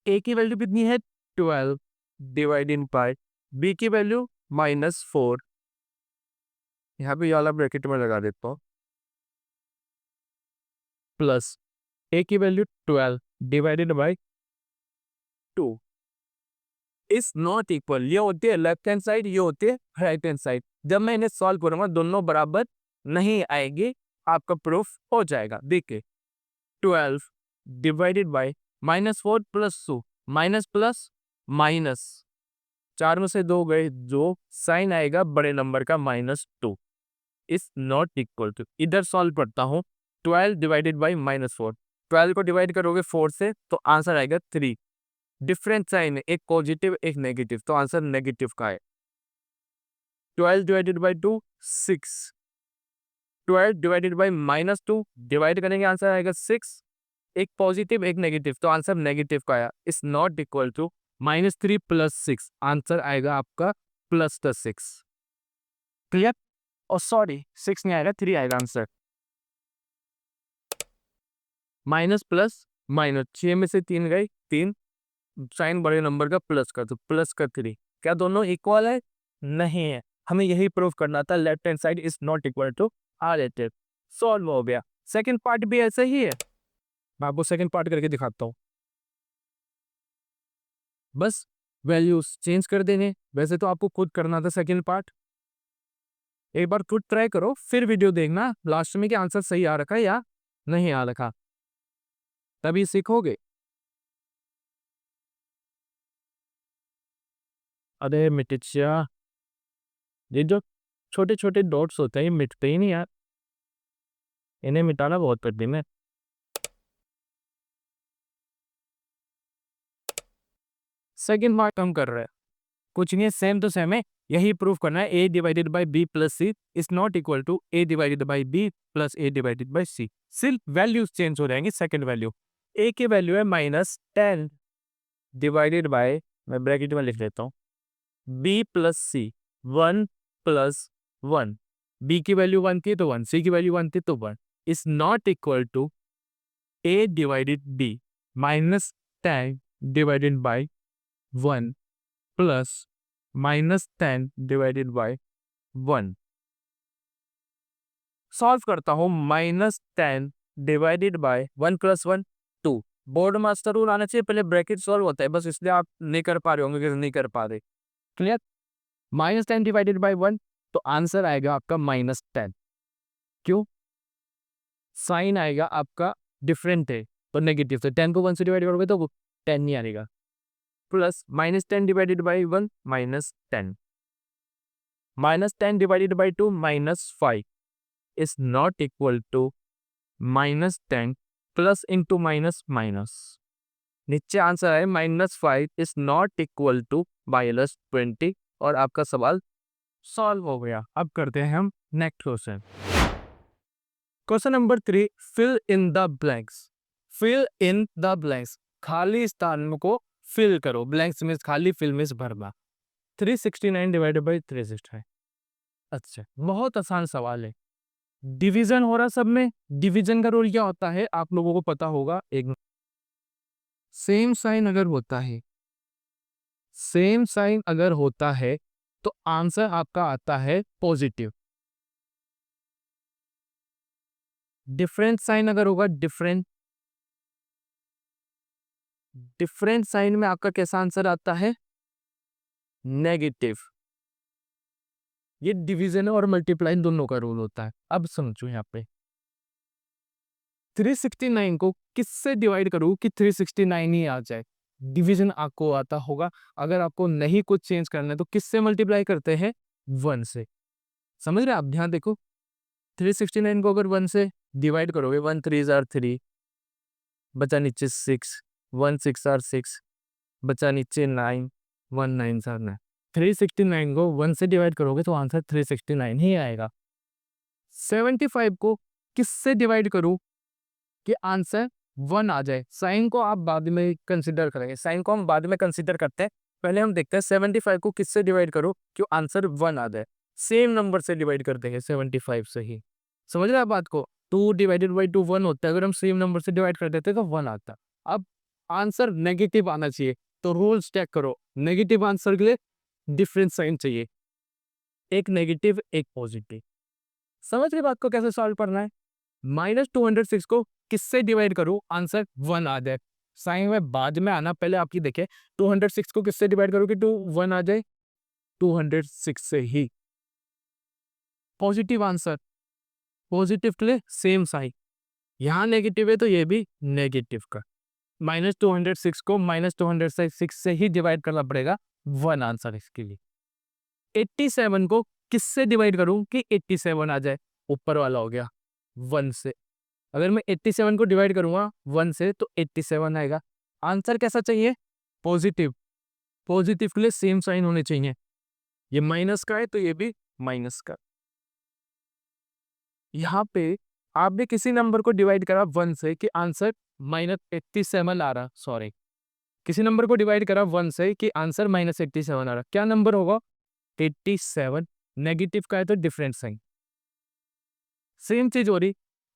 [SPEAKER 1] ए की वैल्यू कितनी है? 12 डिवाइडेड बाई बी की वैल्यू -4, यहाँ पे ये वाला ब्रैकेट में लगा देता हूँ, प्लस ए की value 12 divided by 2 is not equal. ये होती है लेफ्ट हैंड साइड, ये होती है राइट हैंड साइड। जब मैं इन्हें सॉल्व करूंगा दोनों बराबर नहीं आएगी, आपका प्रूफ हो जाएगा। देखिए 12 divided by -4 plus 2, minus plus minus, 4 में से 2 गए, जो साइन आएगा बड़े नंबर का -2 इज नॉट इक्वल टू। इधर सॉल्व करता हूँ, 12 डिवाइडेड बाई -4, 12 को डिवाइड करोगे 4 से तो आंसर आएगा 3। डिफरेंट साइन है, एक पॉजिटिव एक नेगेटिव, तो आंसर नेगेटिव का है। 12 divided by 2 6, 12 divided by -2 divide करेंगे आंसर आएगा 6। एक पॉजिटिव एक नेगेटिव, तो आंसर नेगेटिव का आया। Is not equal to -3 plus 6, answer आएगा आपका +6। क्लियर? और सॉरी 6 नहीं आएगा, 3 आएगा आंसर। माइनस प्लस माइनस, 6 में से 3 गए, 3, साइन बड़े नंबर का प्लस का, तो प्लस का 3। क्या दोनों इक्वल है? नहीं है। हमें यही प्रूफ करना था, left hand side is not equal to आर एट। सॉल्व हो गया। सेकंड पार्ट भी ऐसा ही है, मैं आपको सेकंड पार्ट करके दिखाता हूँ। बस वैल्यूज चेंज कर देंगे। वैसे तो आपको खुद करना था सेकंड पार्ट, एक बार खुद ट्राई करो, फिर वीडियो देखना लास्ट में कि आंसर सही आ रखा है या नहीं आ रखा, तभी सीखोगे। अरे मिटिया, ये जो छोटे छोटे डॉट्स होते हैं ये मिटते ही नहीं यार, इन्हें मिटाना बहुत कठिन है। सेकेंड पार्ट कम कर रहे हैं, कुछ नहीं, सेम तो सेम है, यही प्रूव करना है। a divided by b plus c is not equal to a divided by b plus a divided by c। सिर्फ वैल्यूज चेंज हो जाएंगी। सेकंड वैल्यू, a की वैल्यू है -10 डिवाइडेड बाय, मैं ब्रैकेट में लिख लेता हूँ, b plus c, 1 plus 1, b की वैल्यू 1 थी तो 1, c की वैल्यू 1 थी तो 1, is not equal to a divided b -10 divided by 1 plus -10 divided by 1। Solve करता हूं, -10 divided by 1 plus 1 2। BODMAS rule आना चाहिए, पहले ब्रैकेट सॉल्व होता है, बस इसलिए आप नहीं कर पा रहे होंगे कि नहीं कर पा रहे। क्लियर? -10 डिवाइडेड बाय 1, तो आंसर आएगा आपका -10। क्यों? साइन आएगा आपका डिफरेंट है तो नेगेटिव, तो 10 को 1 से डिवाइड करोगे तो 10 नहीं आएगा। Plus -10 divided by 1 -10, -10 divided by 2 -5 is not equal to -10 plus into minus minus, नीचे आंसर है -5 इज नॉट इक्वल टू -20 और आपका सवाल सॉल्व हो गया। अब करते हैं हम next question. Question number 3, fill in the blanks. Fill in the blanks, खाली स्थान को फिल करो। ब्लैंक्स में खाली, फिल में भरना। 369 डिवाइडेड बाई 365। अच्छा, बहुत आसान सवाल है। डिवीजन हो रहा सब में। डिवीजन का रोल क्या होता है आप लोगों को पता होगा। एक सेम साइन अगर होता है, सेम साइन अगर होता है तो आंसर आपका आता है पॉजिटिव। डिफरेंट साइन अगर होगा, डिफरेंट साइन में आपका कैसा आंसर आता है? नेगेटिव। ये डिवीजन और मल्टीप्लाई दोनों का रूल होता है। अब समझो यहाँ पे 369 को किससे डिवाइड करूं कि 369 ही आ जाए। डिवीजन आपको आता होगा। अगर आपको नहीं कुछ चेंज करना है तो किससे मल्टीप्लाई करते हैं? 1 से। समझ रहे आप? ध्यान देखो, 369 को अगर 1 से डिवाइड करोगे, 1 3 जार 3, बचा नीचे 6, 1 6 जार 6, बचा नीचे 9, 1 9 जार 9। 369 को 1 से डिवाइड करोगे तो आंसर 369 ही आएगा। 75 को किससे डिवाइड करूं कि आंसर 1 आ जाए? साइन को आप बाद में कंसीडर करेंगे, साइन को हम बाद में कंसीडर करते हैं। पहले हम देखते हैं 75 को किससे डिवाइड करो कि आंसर 1 आ जाए। सेम नंबर से डिवाइड कर देंगे 75 से ही। समझ रहे हैं बात को? 2 डिवाइडेड बाई 2 1 होता है, अगर हम सेम नंबर से डिवाइड कर देते तो 1 आता। अब आंसर नेगेटिव आना चाहिए तो रूल्स चेक करो। नेगेटिव आंसर के लिए डिफरेंट साइन चाहिए, एक नेगेटिव एक पॉजिटिव। समझ रहे बात को कैसे सॉल्व करना है? -206 को किससे डिवाइड करूं आंसर 1 आ जाए। साइन में बाद में आना, पहले आपकी देखे 206 को किससे डिवाइड करोगे तो 1 आ जाए। 206 से ही पॉजिटिव आंसर। पॉजिटिव के लिए सेम साइन, यहाँ नेगेटिव है तो ये भी नेगेटिव का। -206 को -206 से ही डिवाइड करना पड़ेगा, 1 आंसर इसके लिए। 87 को किससे डिवाइड करूं कि 87 आ जाए? ऊपर वाला हो गया 1 से। अगर मैं 87 को डिवाइड करूंगा 1 से तो 87 आएगा। आंसर कैसा चाहिए? पॉजिटिव। पॉजिटिव के लिए सेम साइन होने चाहिए। ये माइनस का है तो ये भी माइनस का। यहाँ पे आपने किसी नंबर को डिवाइड करा 1 से कि आंसर -87 आ रहा। सॉरी, किसी नंबर को डिवाइड करा 1 से कि आंसर -87 आ रहा। क्या नंबर होगा? 87। नेगेटिव का है तो डिफरेंट साइन। सेम चीज हो रही,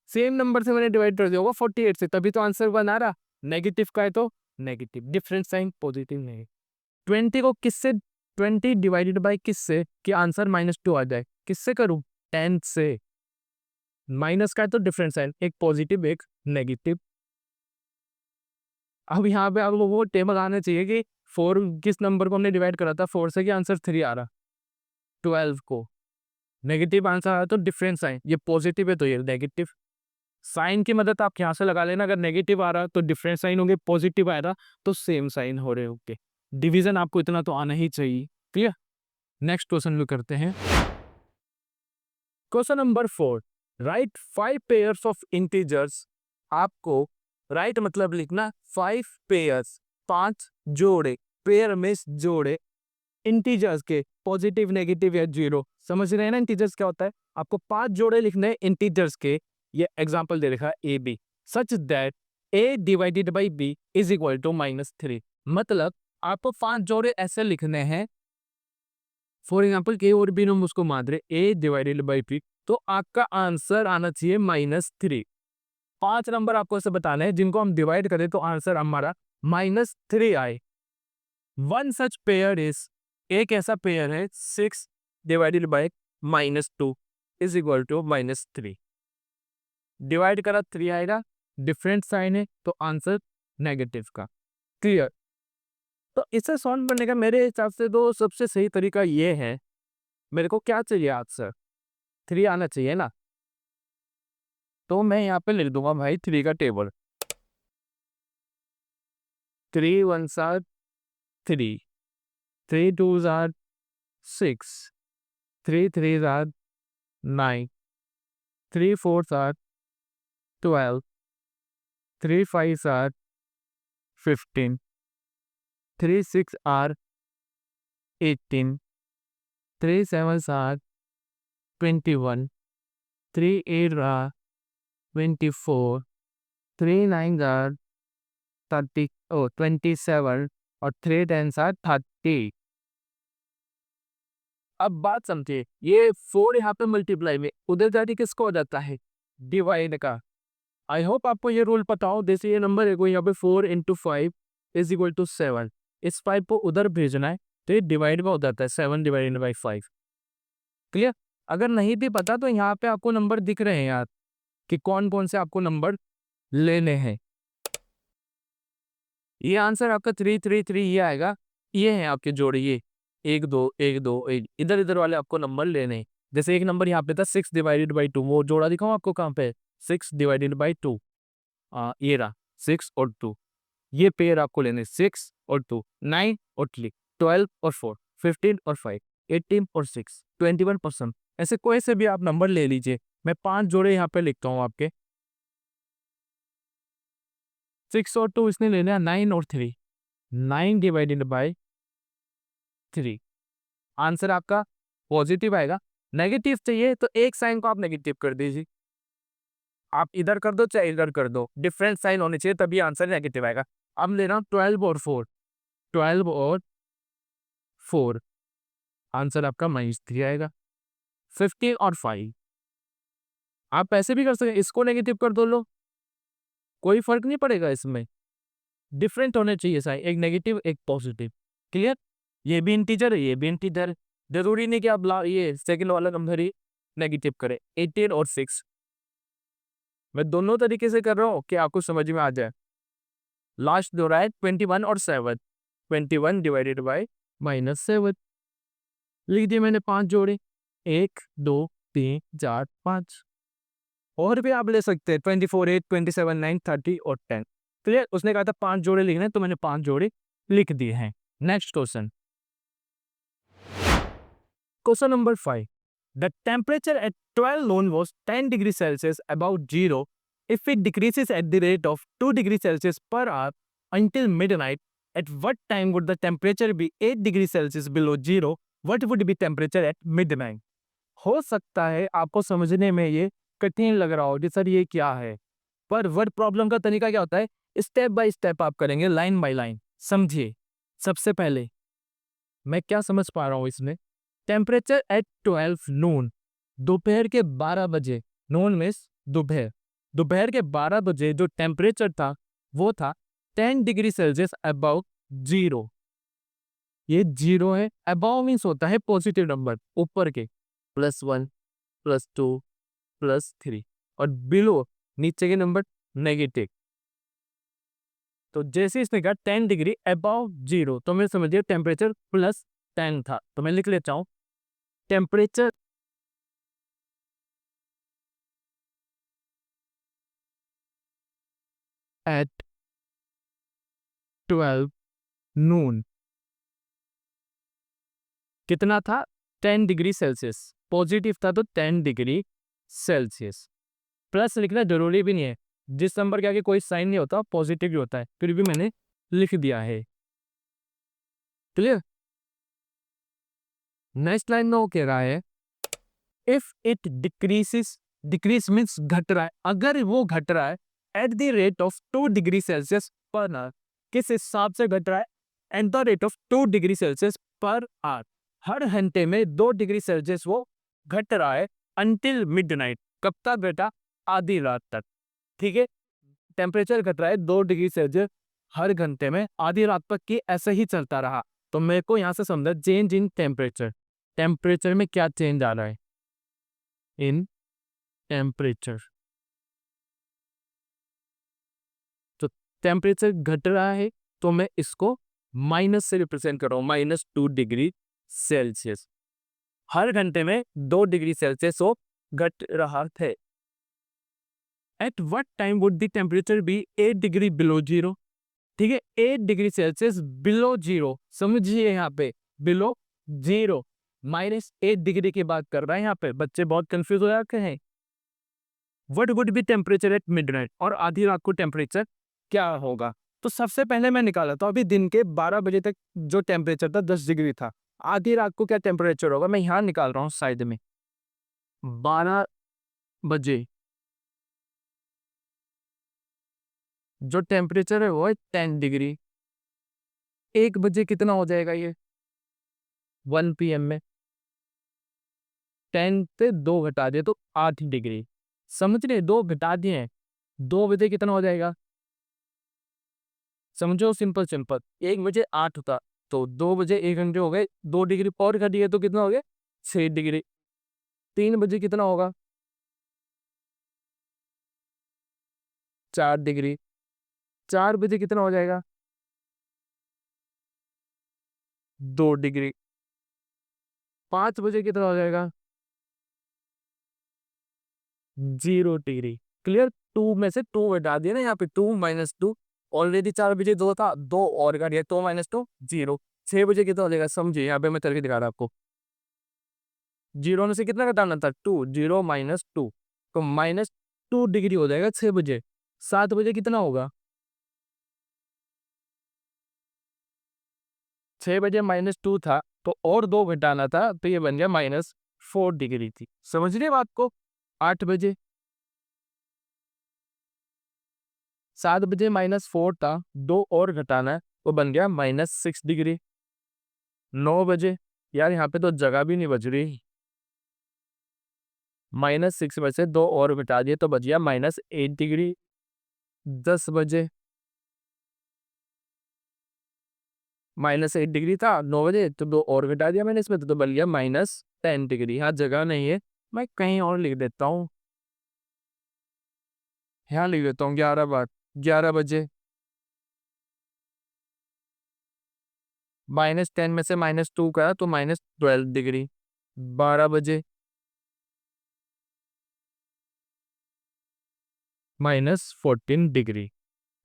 [SPEAKER 1] सेम नंबर से मैंने डिवाइड कर दिया होगा 48 से, तभी तो आंसर 1 आ रहा। नेगेटिव का है तो नेगेटिव, डिफरेंट साइन, पॉजिटिव नहीं। 20 को किससे, 20 डिवाइडेड बाय किससे कि आंसर -2 आ जाए? किससे करूं? 10 से। माइनस का है तो डिफरेंट साइन, एक पॉजिटिव एक नेगेटिव। अब यहाँ पे आपको वो टेबल आना चाहिए कि 4 किस नंबर को हमने डिवाइड करा था 4 से कि आंसर 3 आ रहा। 12 को नेगेटिव आंसर आया तो डिफरेंट साइन, ये पॉजिटिव है तो ये नेगेटिव। साइन की मदद आप यहाँ से लगा लेना। अगर नेगेटिव आ रहा तो डिफरेंट साइन होंगे, पॉजिटिव आ रहा तो सेम साइन हो रहे होंगे। डिवीजन आपको इतना तो आना ही चाहिए। क्लियर? नेक्स्ट क्वेश्चन भी करते हैं। Question number 4, right 5 pairs of integers. आपको राइट मतलब लिखना 5 पेयर्स, 5 जोड़े पेयर में जोड़े इंटीजर्स के, पॉजिटिव नेगेटिव या जीरो, समझ रहे हैं ना इंटीजर्स क्या होता है। आपको 5 जोड़े लिखने हैं इंटीजर्स के, ये एग्जांपल दे रखा है a b, such that a divided by b is equal to -3। मतलब आपको 5 जोड़े ऐसे लिखने हैं, फॉर एग्जाम्पल ए और बी हम उसको मान रहे ए डिवाइडेड बाई बी, तो आपका आंसर आना चाहिए -3। 5 नंबर आपको ऐसे बताने हैं जिनको हम डिवाइड करें तो आंसर हमारा -3 आए। वन सच पेयर इज, एक ऐसा पेयर है 6 divided by -2 is equal to -3। Divide करा 3 आएगा, डिफरेंट साइन है तो आंसर नेगेटिव का। क्लियर। तो इसे सॉल्व करने का मेरे हिसाब से तो सबसे सही तरीका ये है, मेरे को क्या चाहिए आंसर 3 आना चाहिए ना, तो मैं यहाँ पे लिख दूंगा भाई 3 का table. 3 1s are 3, 3 2s are 6, 3 3s are 9, 3 4s are 12, 3 5s are 15, 3 6 are 18, 3 7s are 21, 3 8 are 24, 3 9s are 27 और 3 10s are 30। अब बात समझिए, ये 4 यहाँ पे मल्टीप्लाई में उधर जाके किसको हो जाता है, डिवाइड का। आई होप आपको ये रूल पता हो। जैसे ये नंबर है, यहाँ पे 4 × 5 इज इक्वल टू 7, इस 5 को उधर भेजना है तो ये डिवाइड में हो जाता है 7 डिवाइडेड बाई 5। क्लियर। अगर नहीं भी पता तो यहाँ पे आपको नंबर दिख रहे हैं यार, कि कौन कौन से आपको नंबर लेने हैं। ये आंसर आपका 3 3 3 ये आएगा। ये है आपके जोड़े, ये 1 2 1 2 1, इधर इधर वाले आपको नंबर लेने हैं। जैसे एक नंबर यहाँ पे था 6 डिवाइडेड बाई 2, वो जोड़ा दिखाऊं आपको कहाँ पे, 6 डिवाइडेड बाई 2, ये रहा 6 और 2, ये पेयर आपको लेने 6 और 2, 9 और 3, 12 और 4, 15 और 5, 18 और 6, 21%। ऐसे कोई से भी आप नंबर ले लीजिए। मैं 5 जोड़े यहाँ पे लिखता हूँ आपके, 6 और 2 इसने लेना है 9 और 3, 9 डिवाइडेड बाई 3। आंसर आपका पॉजिटिव आएगा। नेगेटिव चाहिए तो एक साइन को आप नेगेटिव कर दीजिए, आप इधर कर दो चाहे इधर कर दो, डिफरेंट साइन होने चाहिए तभी आंसर नेगेटिव आएगा। अब ले रहा हूँ 12 और 4, 12 और 4, आंसर आपका -3 आएगा। 15 और 5, आप ऐसे भी कर सकते हैं, इसको नेगेटिव कर दो लो, कोई फर्क नहीं पड़ेगा इसमें। डिफरेंट होने चाहिए साइन, एक नेगेटिव एक पॉजिटिव। क्लियर। ये भी इंटीजर है, ये भी इंटीजर है, जरूरी नहीं कि आप ये सेकंड वाला नंबर ही नेगेटिव करें। 18 और 6, मैं दोनों तरीके से कर रहा हूँ कि आपको समझ में आ जाए। लास्ट जो रहा है 21 और 7, 21 डिवाइडेड बाई -7, लिख दिए मैंने 5 जोड़े, 1 2 3 4 5। और भी आप ले सकते हैं 24 8 27 9 30 और 10। क्लियर। उसने कहा था 5 जोड़े लिखने, तो मैंने 5 जोड़े लिख दिए हैं। Next question, question number 5, the temperature at 12 noon was 10 degrees Celsius above zero. If it decreases at the rate of 2 degrees Celsius per hour until midnight, at what time would the temperature be 8 degrees Celsius below zero? What would be temperature at midnight? हो सकता है आपको समझने में ये कठिन लग रहा हो कि सर ये क्या है, पर वर्ड प्रॉब्लम का तरीका क्या होता है, स्टेप बाय स्टेप आप करेंगे, लाइन बाय लाइन। समझिए, सबसे पहले मैं क्या समझ पा रहा हूँ इसमें, टेम्परेचर एट 12 नून, दोपहर के 12 बजे, नून मीन्स दोपहर, दोपहर के 12 बजे जो टेम्परेचर था वो था 10 डिग्री सेल्सियस अबव जीरो। ये जीरो है, अबव मीन्स होता है पॉजिटिव नंबर, ऊपर के, +1 +2 +3, और बिलो नीचे के नंबर नेगेटिव। तो जैसे इसने कहा 10 डिग्री अबव जीरो, तो मैं समझिए टेम्परेचर +10 था, तो मैं लिख लेता हूँ टेम्परेचर एट 12 नून कितना था, 10 डिग्री सेल्सियस, पॉजिटिव था तो 10 डिग्री सेल्सियस। प्लस लिखना जरूरी भी नहीं है, जिस नंबर के आगे कोई साइन नहीं होता पॉजिटिव ही होता है, फिर भी मैंने लिख दिया है। क्लियर। नेक्स्ट लाइन में वो कह रहा है if it decreases, decrease means घट रहा है, अगर वो घट रहा है at the rate of 2 degree Celsius per hour, किस हिसाब से घट रहा है, at the rate of 2 degree Celsius per hour, हर घंटे में 2 डिग्री सेल्सियस वो घट रहा है अंटिल मिडनाइट, कब तक बेटा, आधी रात तक, ठीक है। टेम्परेचर घट रहा है 2 डिग्री सेल्सियस हर घंटे में आधी रात तक की, ऐसे ही चलता रहा तो मेरे को यहाँ से समझा चेंज इन टेम्परेचर, टेम्परेचर में क्या चेंज आ रहा है, इन टेम्परेचर, तो टेम्परेचर घट रहा है तो मैं इसको माइनस से रिप्रेजेंट कर रहा हूँ, -2 डिग्री सेल्सियस, हर घंटे में 2 डिग्री सेल्सियस वो घट रहा थे। At what time would the temperature be 8 degree below zero, ठीक है, 8 डिग्री सेल्सियस बिलो जीरो, समझिए यहाँ पे बिलो जीरो, -8 डिग्री की बात कर रहा है, यहाँ पे बच्चे बहुत कंफ्यूज हो जाते हैं। What would be temperature at midnight, और आधी रात को टेम्परेचर क्या होगा, तो सबसे पहले मैं निकाला था अभी दिन के 12 बजे तक जो टेम्परेचर था 10 डिग्री था, आधी रात को क्या टेम्परेचर होगा, मैं यहाँ निकाल रहा हूँ साइड में, 12 बजे जो टेम्परेचर है वो है 10 डिग्री, 1 बजे कितना हो जाएगा ये, 1 PM में 10 से 2 घटा दिए तो 8 डिग्री, समझ रहे, 2 घटा दिए हैं, 2 बजे कितना हो जाएगा, समझो सिंपल सिंपल, 1 बजे 8 होता तो 2 बजे 1 घंटे हो गए, 2 डिग्री और घट गए तो कितना हो गया 6 डिग्री, 3 बजे कितना होगा 4 डिग्री, 4 बजे कितना हो जाएगा 2 डिग्री, 5 बजे कितना हो जाएगा 0 डिग्री, क्लियर। 2 में से 2 घटा दिया ना, यहाँ पे 2 - 2, ऑलरेडी 4 बजे 2 था, 2 और घट गया, 2 - 2 0, 6 बजे कितना हो जाएगा, समझिए यहाँ पे मैं करके दिखा रहा आपको, 0 में से कितना घटाना था 2, 0 - 2, तो -2 डिग्री हो जाएगा 6 बजे, 7 बजे कितना होगा, 6 बजे -2 था तो और 2 घटाना था तो ये बन गया -4 डिग्री थी, समझ रहे बात को। 8 बजे, 7 बजे -4 था, 2 और घटाना है वो बन गया -6 डिग्री। 9 बजे, यार यहाँ पे तो जगह भी नहीं बच रही, -6 में से 2 और घटा दिए तो बच गया -8 डिग्री। 10 बजे -8 डिग्री था, 9 बजे तो 2 और घटा दिया मैंने इसमें तो बन गया -10 डिग्री। यहाँ जगह नहीं है, मैं कहीं और लिख देता हूँ, यहाँ लिख देता हूँ 11 बजे, -10 में से -2 करा तो -12 डिग्री। 12 बजे -14 डिग्री,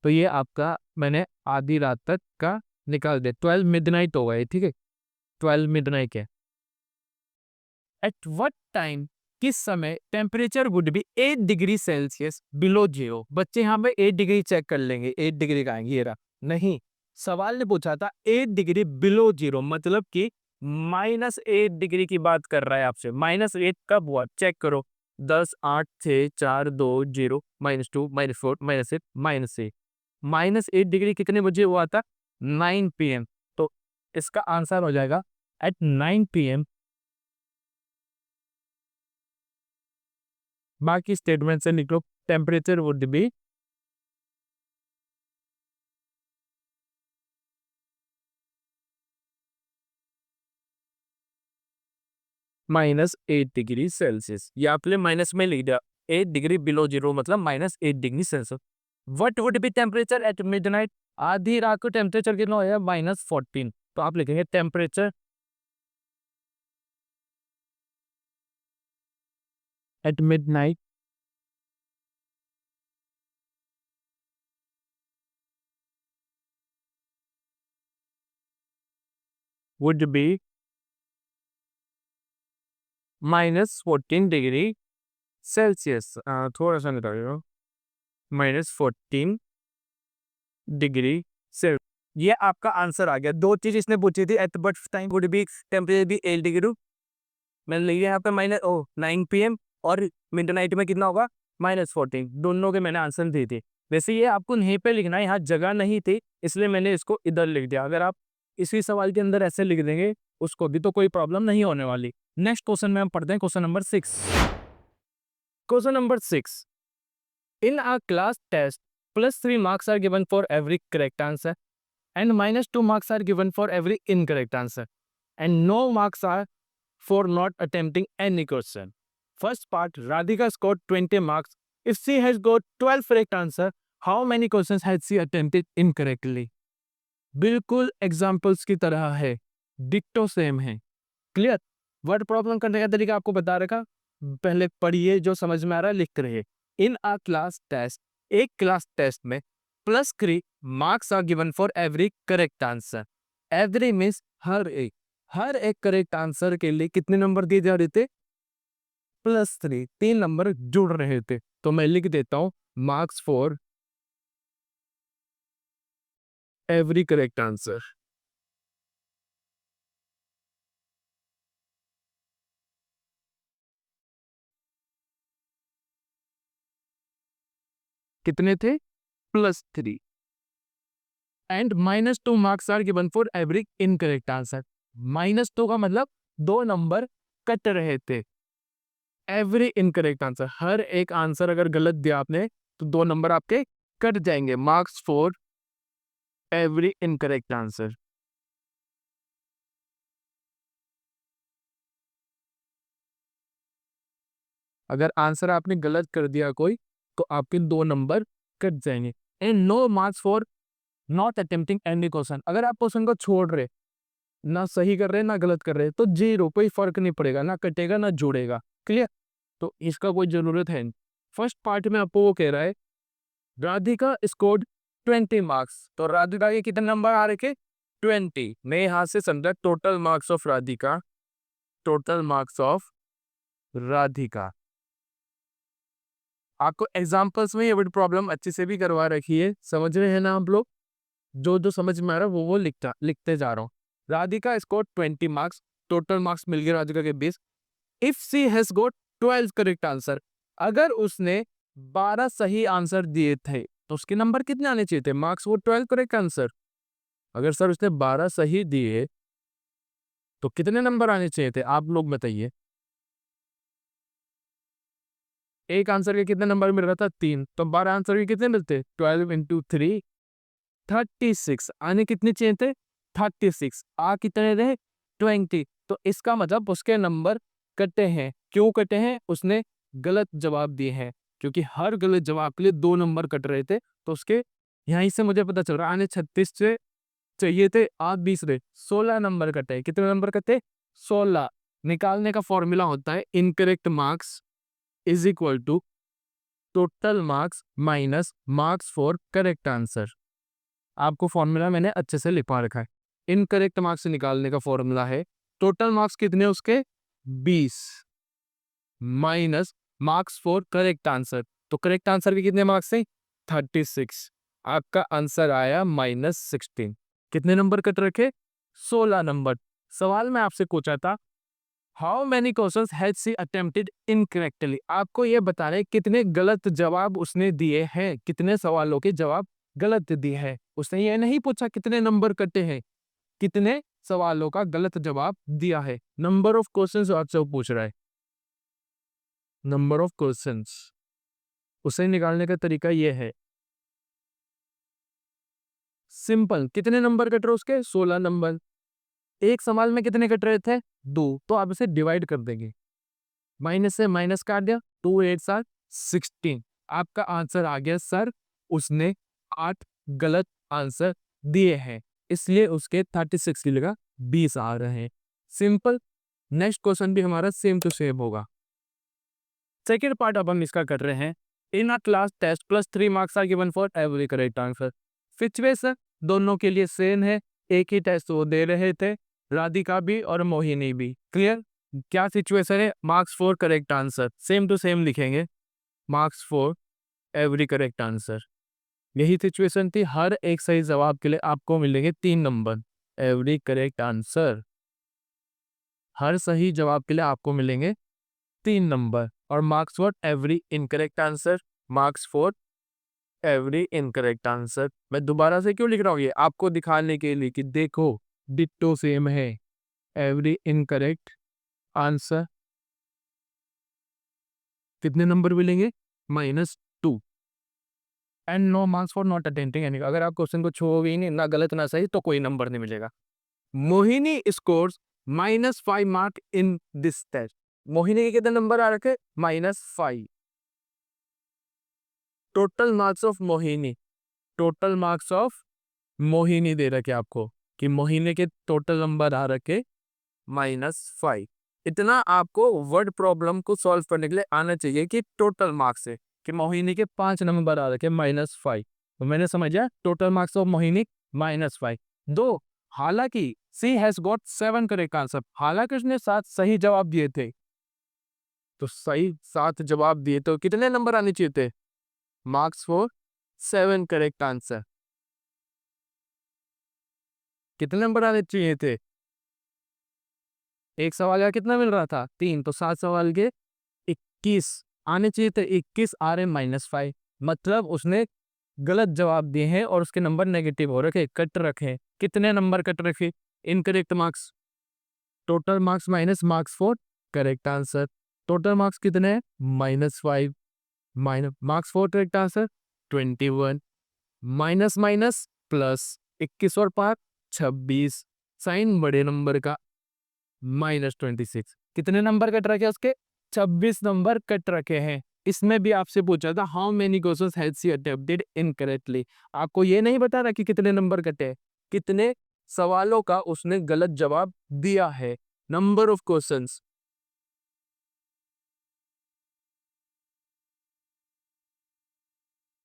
[SPEAKER 1] तो ये आपका मैंने आधी रात तक का निकाल दिया, 12 मिडनाइट होगा ये, ठीक है, 12 मिडनाइट है। एट व्हाट टाइम, किस समय temperature would be 8 degree Celsius below zero, बच्चे यहाँ पे 8 डिग्री चेक कर लेंगे, 8 डिग्री का आएंगे, ये रहा, नहीं, सवाल ने पूछा था 8 डिग्री बिलो जीरो, मतलब कि -8 डिग्री की बात कर रहा है आपसे, -8 कब हुआ चेक करो, 10, 8, 6, 4, 2, 0, -2, -4, -8, -8, -8 डिग्री कितने बजे हुआ था 9 PM, तो इसका आंसर हो जाएगा एट 9 PM। बाकी स्टेटमेंट से निकलो, temperature would be -8 degree Celsius, या आपने माइनस में लिख दिया, 8 डिग्री बिलो जीरो मतलब -8 degree Celsius. What would be temperature at midnight, आधी रात को टेम्परेचर कितना हो जाएगा -14, तो आप लिखेंगे temperature at midnight would be -14 degree Celsius, थोड़ा सा निकालिएगा, -14 डिग्री सेल्सियस, ये आपका आंसर आ गया। दो चीज इसने पूछी थी, at what time would be temperature be 8 degree, मैंने लिया यहाँ पे माइनस 9 PM, और मिडनाइट में कितना होगा -14। दोनों के मैंने आंसर दिए थे। वैसे ये आपको यहीं पे लिखना है, यहाँ जगह नहीं थी इसलिए मैंने इसको इधर लिख दिया। अगर आप इसी सवाल के अंदर ऐसे लिख देंगे उसको भी तो कोई प्रॉब्लम नहीं होने वाली। नेक्स्ट क्वेश्चन में हम पढ़ते हैं question number 6। Question number 6, in a class test +3 marks are given for every correct answer and -2 marks are given for every incorrect answer and no marks are for not attempting any question. First part, Radhika scored 20 marks. If she has got 12 correct answer, how many questions has she attempted incorrectly? बिल्कुल examples की तरह है, डिक्टो same है। Clear? Word problem करने का तरीका आपको बता रखा, पहले पढ़िए, जो समझ में आ रहा है लिखते रहिए। इन अ क्लास टेस्ट, एक क्लास टेस्ट में +3 marks are given for every correct answer. Every means हर एक करेक्ट आंसर के लिए कितने नंबर दिए जा रहे थे? +3, 3 नंबर जुड़ रहे थे। तो मैं लिख देता हूं marks for every correct answer. कितने थे? +3 and -2 marks are given for every incorrect answer. -2 का मतलब 2 नंबर कट रहे थे। एवरी इनकरेक्ट आंसर, हर एक आंसर अगर गलत दिया आपने तो 2 नंबर आपके कट जाएंगे। Marks for every incorrect answer. अगर आंसर आपने गलत कर दिया कोई तो आपके 2 नंबर कट जाएंगे। And no marks for not attempting any question. अगर आप क्वेश्चन को छोड़ रहे, ना सही कर रहे ना गलत कर रहे, तो 0, कोई फर्क नहीं पड़ेगा, ना कटेगा ना जुड़ेगा। क्लियर? तो इसका कोई जरूरत है नहीं। फर्स्ट पार्ट में आपको वो कह रहा है राधिका स्कोर्ड 20 मार्क्स, तो राधिका के कितने नंबर आ रखे? 20। मैं यहां से समझा total marks of Radhika, total marks of Radhika. आपको एग्जाम्पल्स में ये वर्ड प्रॉब्लम अच्छे से भी करवा रखी है, समझ रहे हैं ना आप लोग? जो जो समझ में आ रहा है वो लिखते जा रहा हूँ। Radhika score 20 marks, total marks मिल गए राधिका के 20। If she has got 12 correct answer, अगर उसने 12 सही आंसर दिए थे तो उसके नंबर कितने आने चाहिए थे? मार्क्स वो 12 करेक्ट आंसर। अगर सर उसने 12 सही दिए तो कितने नंबर आने चाहिए थे? आप लोग बताइए। एक आंसर के कितने नंबर मिल रहा था? 3, तो 12 आंसर के कितने मिलते? 12 × 3 36। आने कितने चाहिए थे? 36। आ कितने रहे? 20। तो इसका मतलब उसके नंबर कटे हैं। क्यों कटे हैं? उसने गलत जवाब दिए हैं, क्योंकि हर गलत जवाब के लिए 2 नंबर कट रहे थे। तो उसके यहीं से मुझे पता चल रहा है आने 36 से चाहिए थे, आ 20 रहे, 16 नंबर कटे। कितने नंबर कटे? 16। निकालने का फॉर्मूला होता है incorrect marks is equal to total marks minus marks for correct answer. आपको फॉर्मूला मैंने अच्छे से लिखवा रखा है। इनकरेक्ट मार्क्स निकालने का फॉर्मूला है टोटल मार्क्स कितने उसके? 20 minus marks for correct answer. तो करेक्ट आंसर के कितने मार्क्स हैं? 36। आपका आंसर आया -16। कितने नंबर कट रखे? 16 नंबर। सवाल में आपसे पूछा था how many questions has she attempted incorrectly. आपको ये बताना है कितने गलत जवाब उसने दिए हैं, कितने सवालों के जवाब गलत दिए हैं। उसने ये नहीं पूछा कितने नंबर कटे हैं, कितने सवालों का गलत जवाब दिया है। नंबर ऑफ क्वेश्चंस आपसे पूछ रहा है, नंबर ऑफ क्वेश्चंस। उसे निकालने का तरीका ये है सिंपल। कितने नंबर कट रहे उसके? 16 नंबर। एक सवाल में कितने कट रहे थे? 2। तो आप इसे डिवाइड कर देंगे, माइनस से माइनस काट दिया, 2 8 7 16। आपका आंसर आ गया सर उसने 8 गलत आंसर दिए हैं, इसलिए उसके 36 की जगह 20 आ रहे हैं। सिंपल। नेक्स्ट क्वेश्चन भी हमारा सेम टू सेम होगा। सेकेंड पार्ट अब हम इसका कर रहे हैं in a class test +3 marks are given for every correct answer. Situation दोनों के लिए सेम है, एक ही टेस्ट वो दे रहे थे, राधिका भी और मोहिनी भी। क्लियर? क्या सिचुएशन है? Marks for correct answer, same to same लिखेंगे, marks for every correct answer. यही सिचुएशन थी, हर एक सही जवाब के लिए आपको मिलेंगे 3 नंबर। एवरी करेक्ट आंसर, हर सही जवाब के लिए आपको मिलेंगे 3 नंबर। और marks for every incorrect answer, marks for every incorrect answer. मैं दोबारा से क्यों लिख रहा हूँ, ये आपको दिखाने के लिए कि देखो डिट्टो सेम है। एवरी इनकरेक्ट आंसर कितने नंबर मिलेंगे, -2। And no marks for not attempting any. अगर आप क्वेश्चन को छोड़ोगे ही नहीं, ना गलत ना सही, तो कोई नंबर नहीं मिलेगा। Mohini scores -5 mark in this test. Mohini के कितने नंबर आ रखे, -5। Total marks of Mohini, total marks of Mohini दे रखे आपको कि मोहिनी के टोटल नंबर आ रखे -5। इतना आपको वर्ड प्रॉब्लम को सॉल्व करने के लिए आना चाहिए कि टोटल मार्क्स है कि मोहिनी के 5 नंबर आ रखे -5। तो मैंने समझा टोटल मार्क्स ऑफ मोहिनी -5। दो, हालांकि सी हैज गॉट 7 करेक्ट आंसर, हालांकि उसने 7 सही जवाब दिए थे। तो सही 7 जवाब दिए तो कितने नंबर आने चाहिए थे, मार्क्स फॉर 7 करेक्ट आंसर। कितने नंबर आने चाहिए थे, एक सवाल का कितना मिल रहा था, 3, तो 7 सवाल के 21 आने चाहिए थे। 21 आ रहे -5, मतलब उसने गलत जवाब दिए हैं और उसके नंबर नेगेटिव हो रखे, कट रखे। कितने नंबर कट रखे, incorrect marks, total marks minus marks for correct answer. Total marks कितने हैं, -5, minus marks for correct answer 21, minus minus plus, 21 और 5 26, साइन बड़े नंबर का -26। कितने नंबर कट रखे उसके, 26 नंबर कट रखे हैं। इसमें भी आपसे पूछा था how many questions has she attempted incorrectly. आपको ये नहीं बता रहा कि कितने नंबर कटे, कितने सवालों का उसने गलत जवाब दिया है, नंबर ऑफ क्वेश्चंस।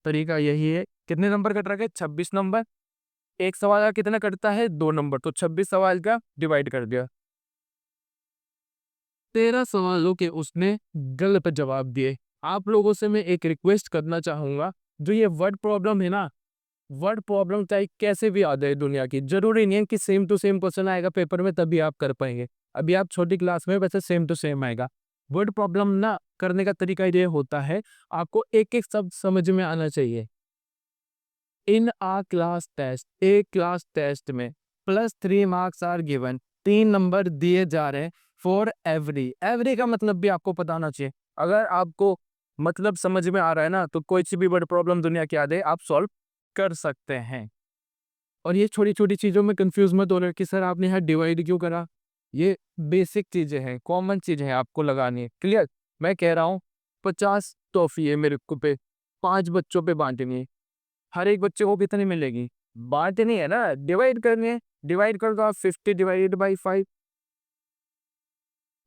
[SPEAKER 1] तरीका यही है, कितने नंबर कट रखे, 26 नंबर। एक सवाल का कितना कटता है, 2 नंबर, तो 26 सवाल का डिवाइड कर दिया। 13 सवालों के उसने गलत जवाब दिए। आप लोगों से मैं एक रिक्वेस्ट करना चाहूंगा, जो ये वर्ड प्रॉब्लम है ना, वर्ड प्रॉब्लम चाहे कैसे भी आ जाए दुनिया की, जरूरी नहीं है कि सेम टू सेम क्वेश्चन आएगा पेपर में तभी आप कर पाएंगे। अभी आप छोटी क्लास में, वैसे सेम टू सेम आएगा। वर्ड प्रॉब्लम ना करने का तरीका ये होता है, आपको एक एक शब्द समझ में आना चाहिए। इन आ क्लास टेस्ट, एक क्लास टेस्ट में +3 मार्क्स आर गिवन, 3 नंबर दिए जा रहे हैं फॉर एवरी। एवरी का मतलब भी आपको पता होना चाहिए। अगर आपको मतलब समझ में आ रहा है ना, तो कोई सी भी बड़ी प्रॉब्लम दुनिया की आ जाए आप सॉल्व कर सकते हैं। और ये छोटी छोटी चीजों में कंफ्यूज मत हो रहे कि सर आपने यहाँ डिवाइड क्यों करा। ये बेसिक चीजें हैं, कॉमन चीजें हैं, आपको लगानी है। क्लियर, मैं कह रहा हूँ 50 टॉफी है मेरे को पे, 5 बच्चों पे बांटनी है, हर एक बच्चे को कितनी मिलेगी, बांटनी है ना, डिवाइड करनी है। डिवाइड कर दो आप, 50 डिवाइडेड बाई 5,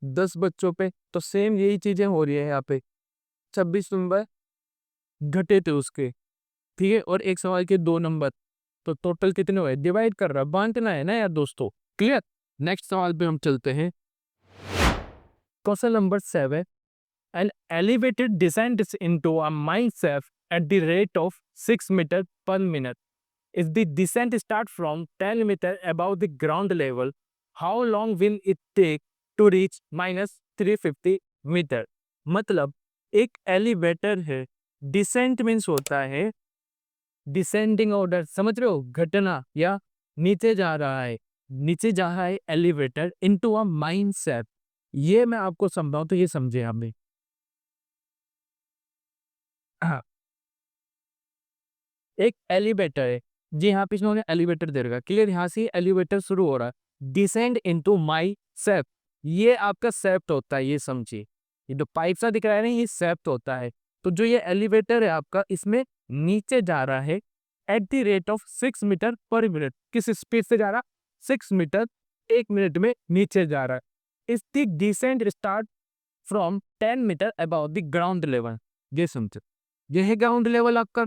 [SPEAKER 1] 10 बच्चों पे। तो सेम यही चीजें हो रही है यहाँ पे, 26 नंबर घटे थे उसके, ठीक है, और एक सवाल के 2 नंबर, तो टोटल कितने हुए, डिवाइड कर रहा, बांटना है ना यार दोस्तों। क्लियर, नेक्स्ट सवाल पे हम चलते हैं। Question number 7, an elevated descent into a mine shaft at the rate of 6 meter per minute. If the descent start from 10 meter above the ground level, how long will it take to reach -350 metre. मतलब एक elevator है, decent means होता है descending order, समझ रहे हो, घटना या नीचे जा रहा है, नीचे जा रहा है elevator into a mine shaft. ये मैं आपको समझाऊं तो ये समझे आपने। हाँ, एक एलिवेटर है, जी हाँ, पीछे उन्होंने एलिवेटर दे रखा, क्लियर, यहाँ से एलिवेटर शुरू हो रहा है, डिसेंड इनटू माई शेफ्ट, ये आपका शेफ्ट होता है, ये समझिए। ये जो पाइप सा दिख रहा है ना, ये शेफ्ट होता है। तो जो ये एलिवेटर है आपका, इसमें नीचे जा रहा है at the rate of 6 metre per minute. किस स्पीड से जा रहा, 6 मीटर 1 मिनट में नीचे जा रहा है। इस the descent start from 10 metre about the ground level. ये समझो, ये है ग्राउंड लेवल आपका,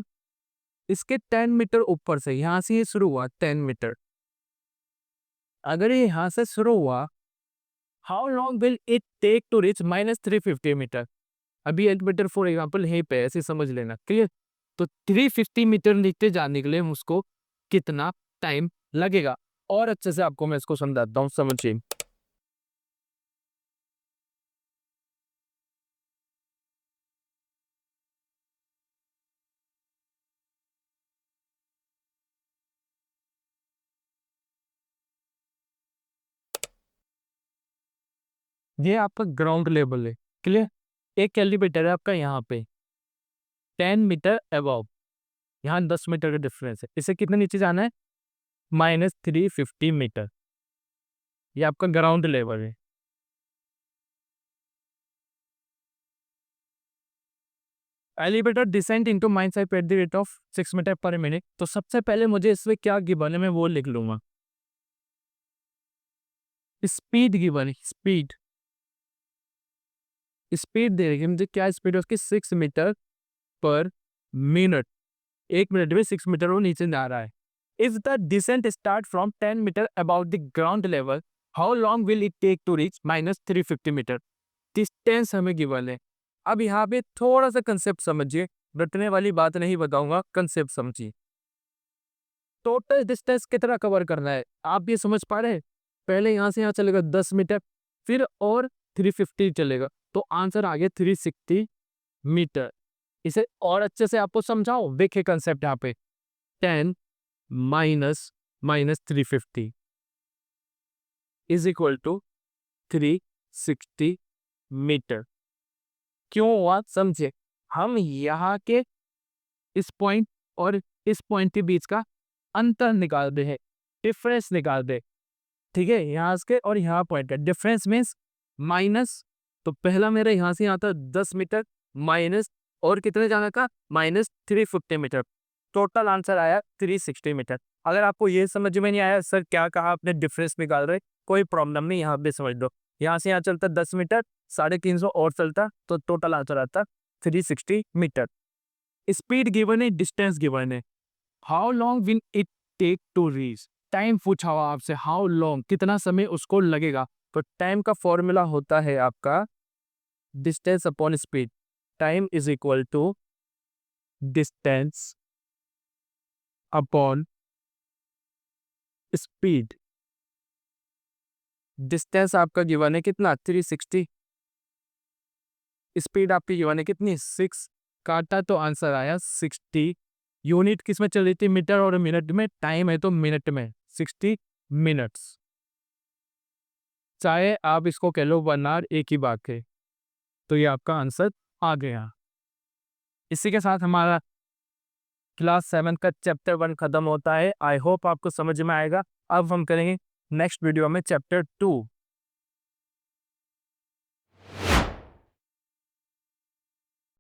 [SPEAKER 1] इसके 10 मीटर ऊपर से, यहां से ये शुरू हुआ 10 मीटर। अगर ये यहां से शुरू हुआ, how long will it take to reach -350 metre. अभी एलिवेटर फॉर एग्जांपल यहीं पे ऐसे समझ लेना, क्लियर। तो 350 मीटर नीचे जाने के लिए उसको कितना टाइम लगेगा। और अच्छे से आपको मैं इसको समझाता हूँ, समझिए। ये आपका ग्राउंड लेवल है, क्लियर। एक एलिवेटर है आपका यहाँ पे 10 मीटर अबव, यहाँ 10 मीटर का डिफरेंस है, इसे कितने नीचे जाना है, -350 मीटर। ये आपका ग्राउंड लेवल है। Elevator descent into mine side at the rate of 6 metre per minute. तो सबसे पहले मुझे इसमें क्या गिवन है मैं वो लिख लूंगा। स्पीड गिवन है, स्पीड स्पीड दे रही है मुझे, क्या स्पीड है उसकी, 6 मीटर पर मिनट। 1 मिनट में 6 मीटर वो नीचे जा रहा है। If the descent start from 10 metre about the ground level, how long will it take to reach -350 metre. Distance हमें गिवन है। अब यहाँ पे थोड़ा सा कंसेप्ट समझिए, रटने वाली बात नहीं बताऊंगा, कंसेप्ट समझिए। टोटल डिस्टेंस कितना कवर करना है आप ये समझ पा रहे हैं। पहले यहाँ से यहाँ चलेगा 10 मीटर, फिर और 350 चलेगा, तो आंसर आ गया 360 मीटर। इसे और अच्छे से आपको समझाओ, देखिए कंसेप्ट यहाँ पे 10 minus -350 is equal to 360 metre. क्यों हुआ समझे। हम यहाँ के इस पॉइंट और इस पॉइंट के बीच का अंतर निकाल दे हैं, डिफरेंस निकाल दे, ठीक है। यहाँ के और यहाँ पॉइंट का डिफरेंस मीन्स माइनस, तो पहला मेरा यहाँ से यहाँ था 10 मीटर, माइनस और कितने जाने का, -350 मीटर। टोटल आंसर आया 360 मीटर। अगर आपको ये समझ में नहीं आया सर क्या कहा आपने, डिफरेंस निकाल रहे, कोई प्रॉब्लम नहीं, यहाँ पे समझ लो। यहाँ से यहाँ चलता 10 मीटर, 350 और चलता, तो टोटल आंसर आता 360 मीटर। स्पीड गिवन है, डिस्टेंस गिवन है, how long will it take to reach. Time पूछा हुआ आपसे, हाउ लॉन्ग कितना समय उसको लगेगा। तो टाइम का फॉर्मूला होता है आपका distance upon speed. Time is equal to distance upon speed. Distance आपका गिवन है कितना, 360, स्पीड आपकी गिवन है कितनी, 6, काटा तो आंसर आया 60। यूनिट किस में चल रही थी, मीटर और मिनट में, टाइम है तो मिनट में, 60 मिनट्स। चाहे आप इसको कह लो 1 आवर, एक ही बात है। तो ये आपका आंसर आ गया। इसी के साथ हमारा क्लास 7 का चैप्टर 1 खत्म होता है। आई होप आपको समझ में आएगा। अब हम करेंगे नेक्स्ट वीडियो में चैप्टर 2।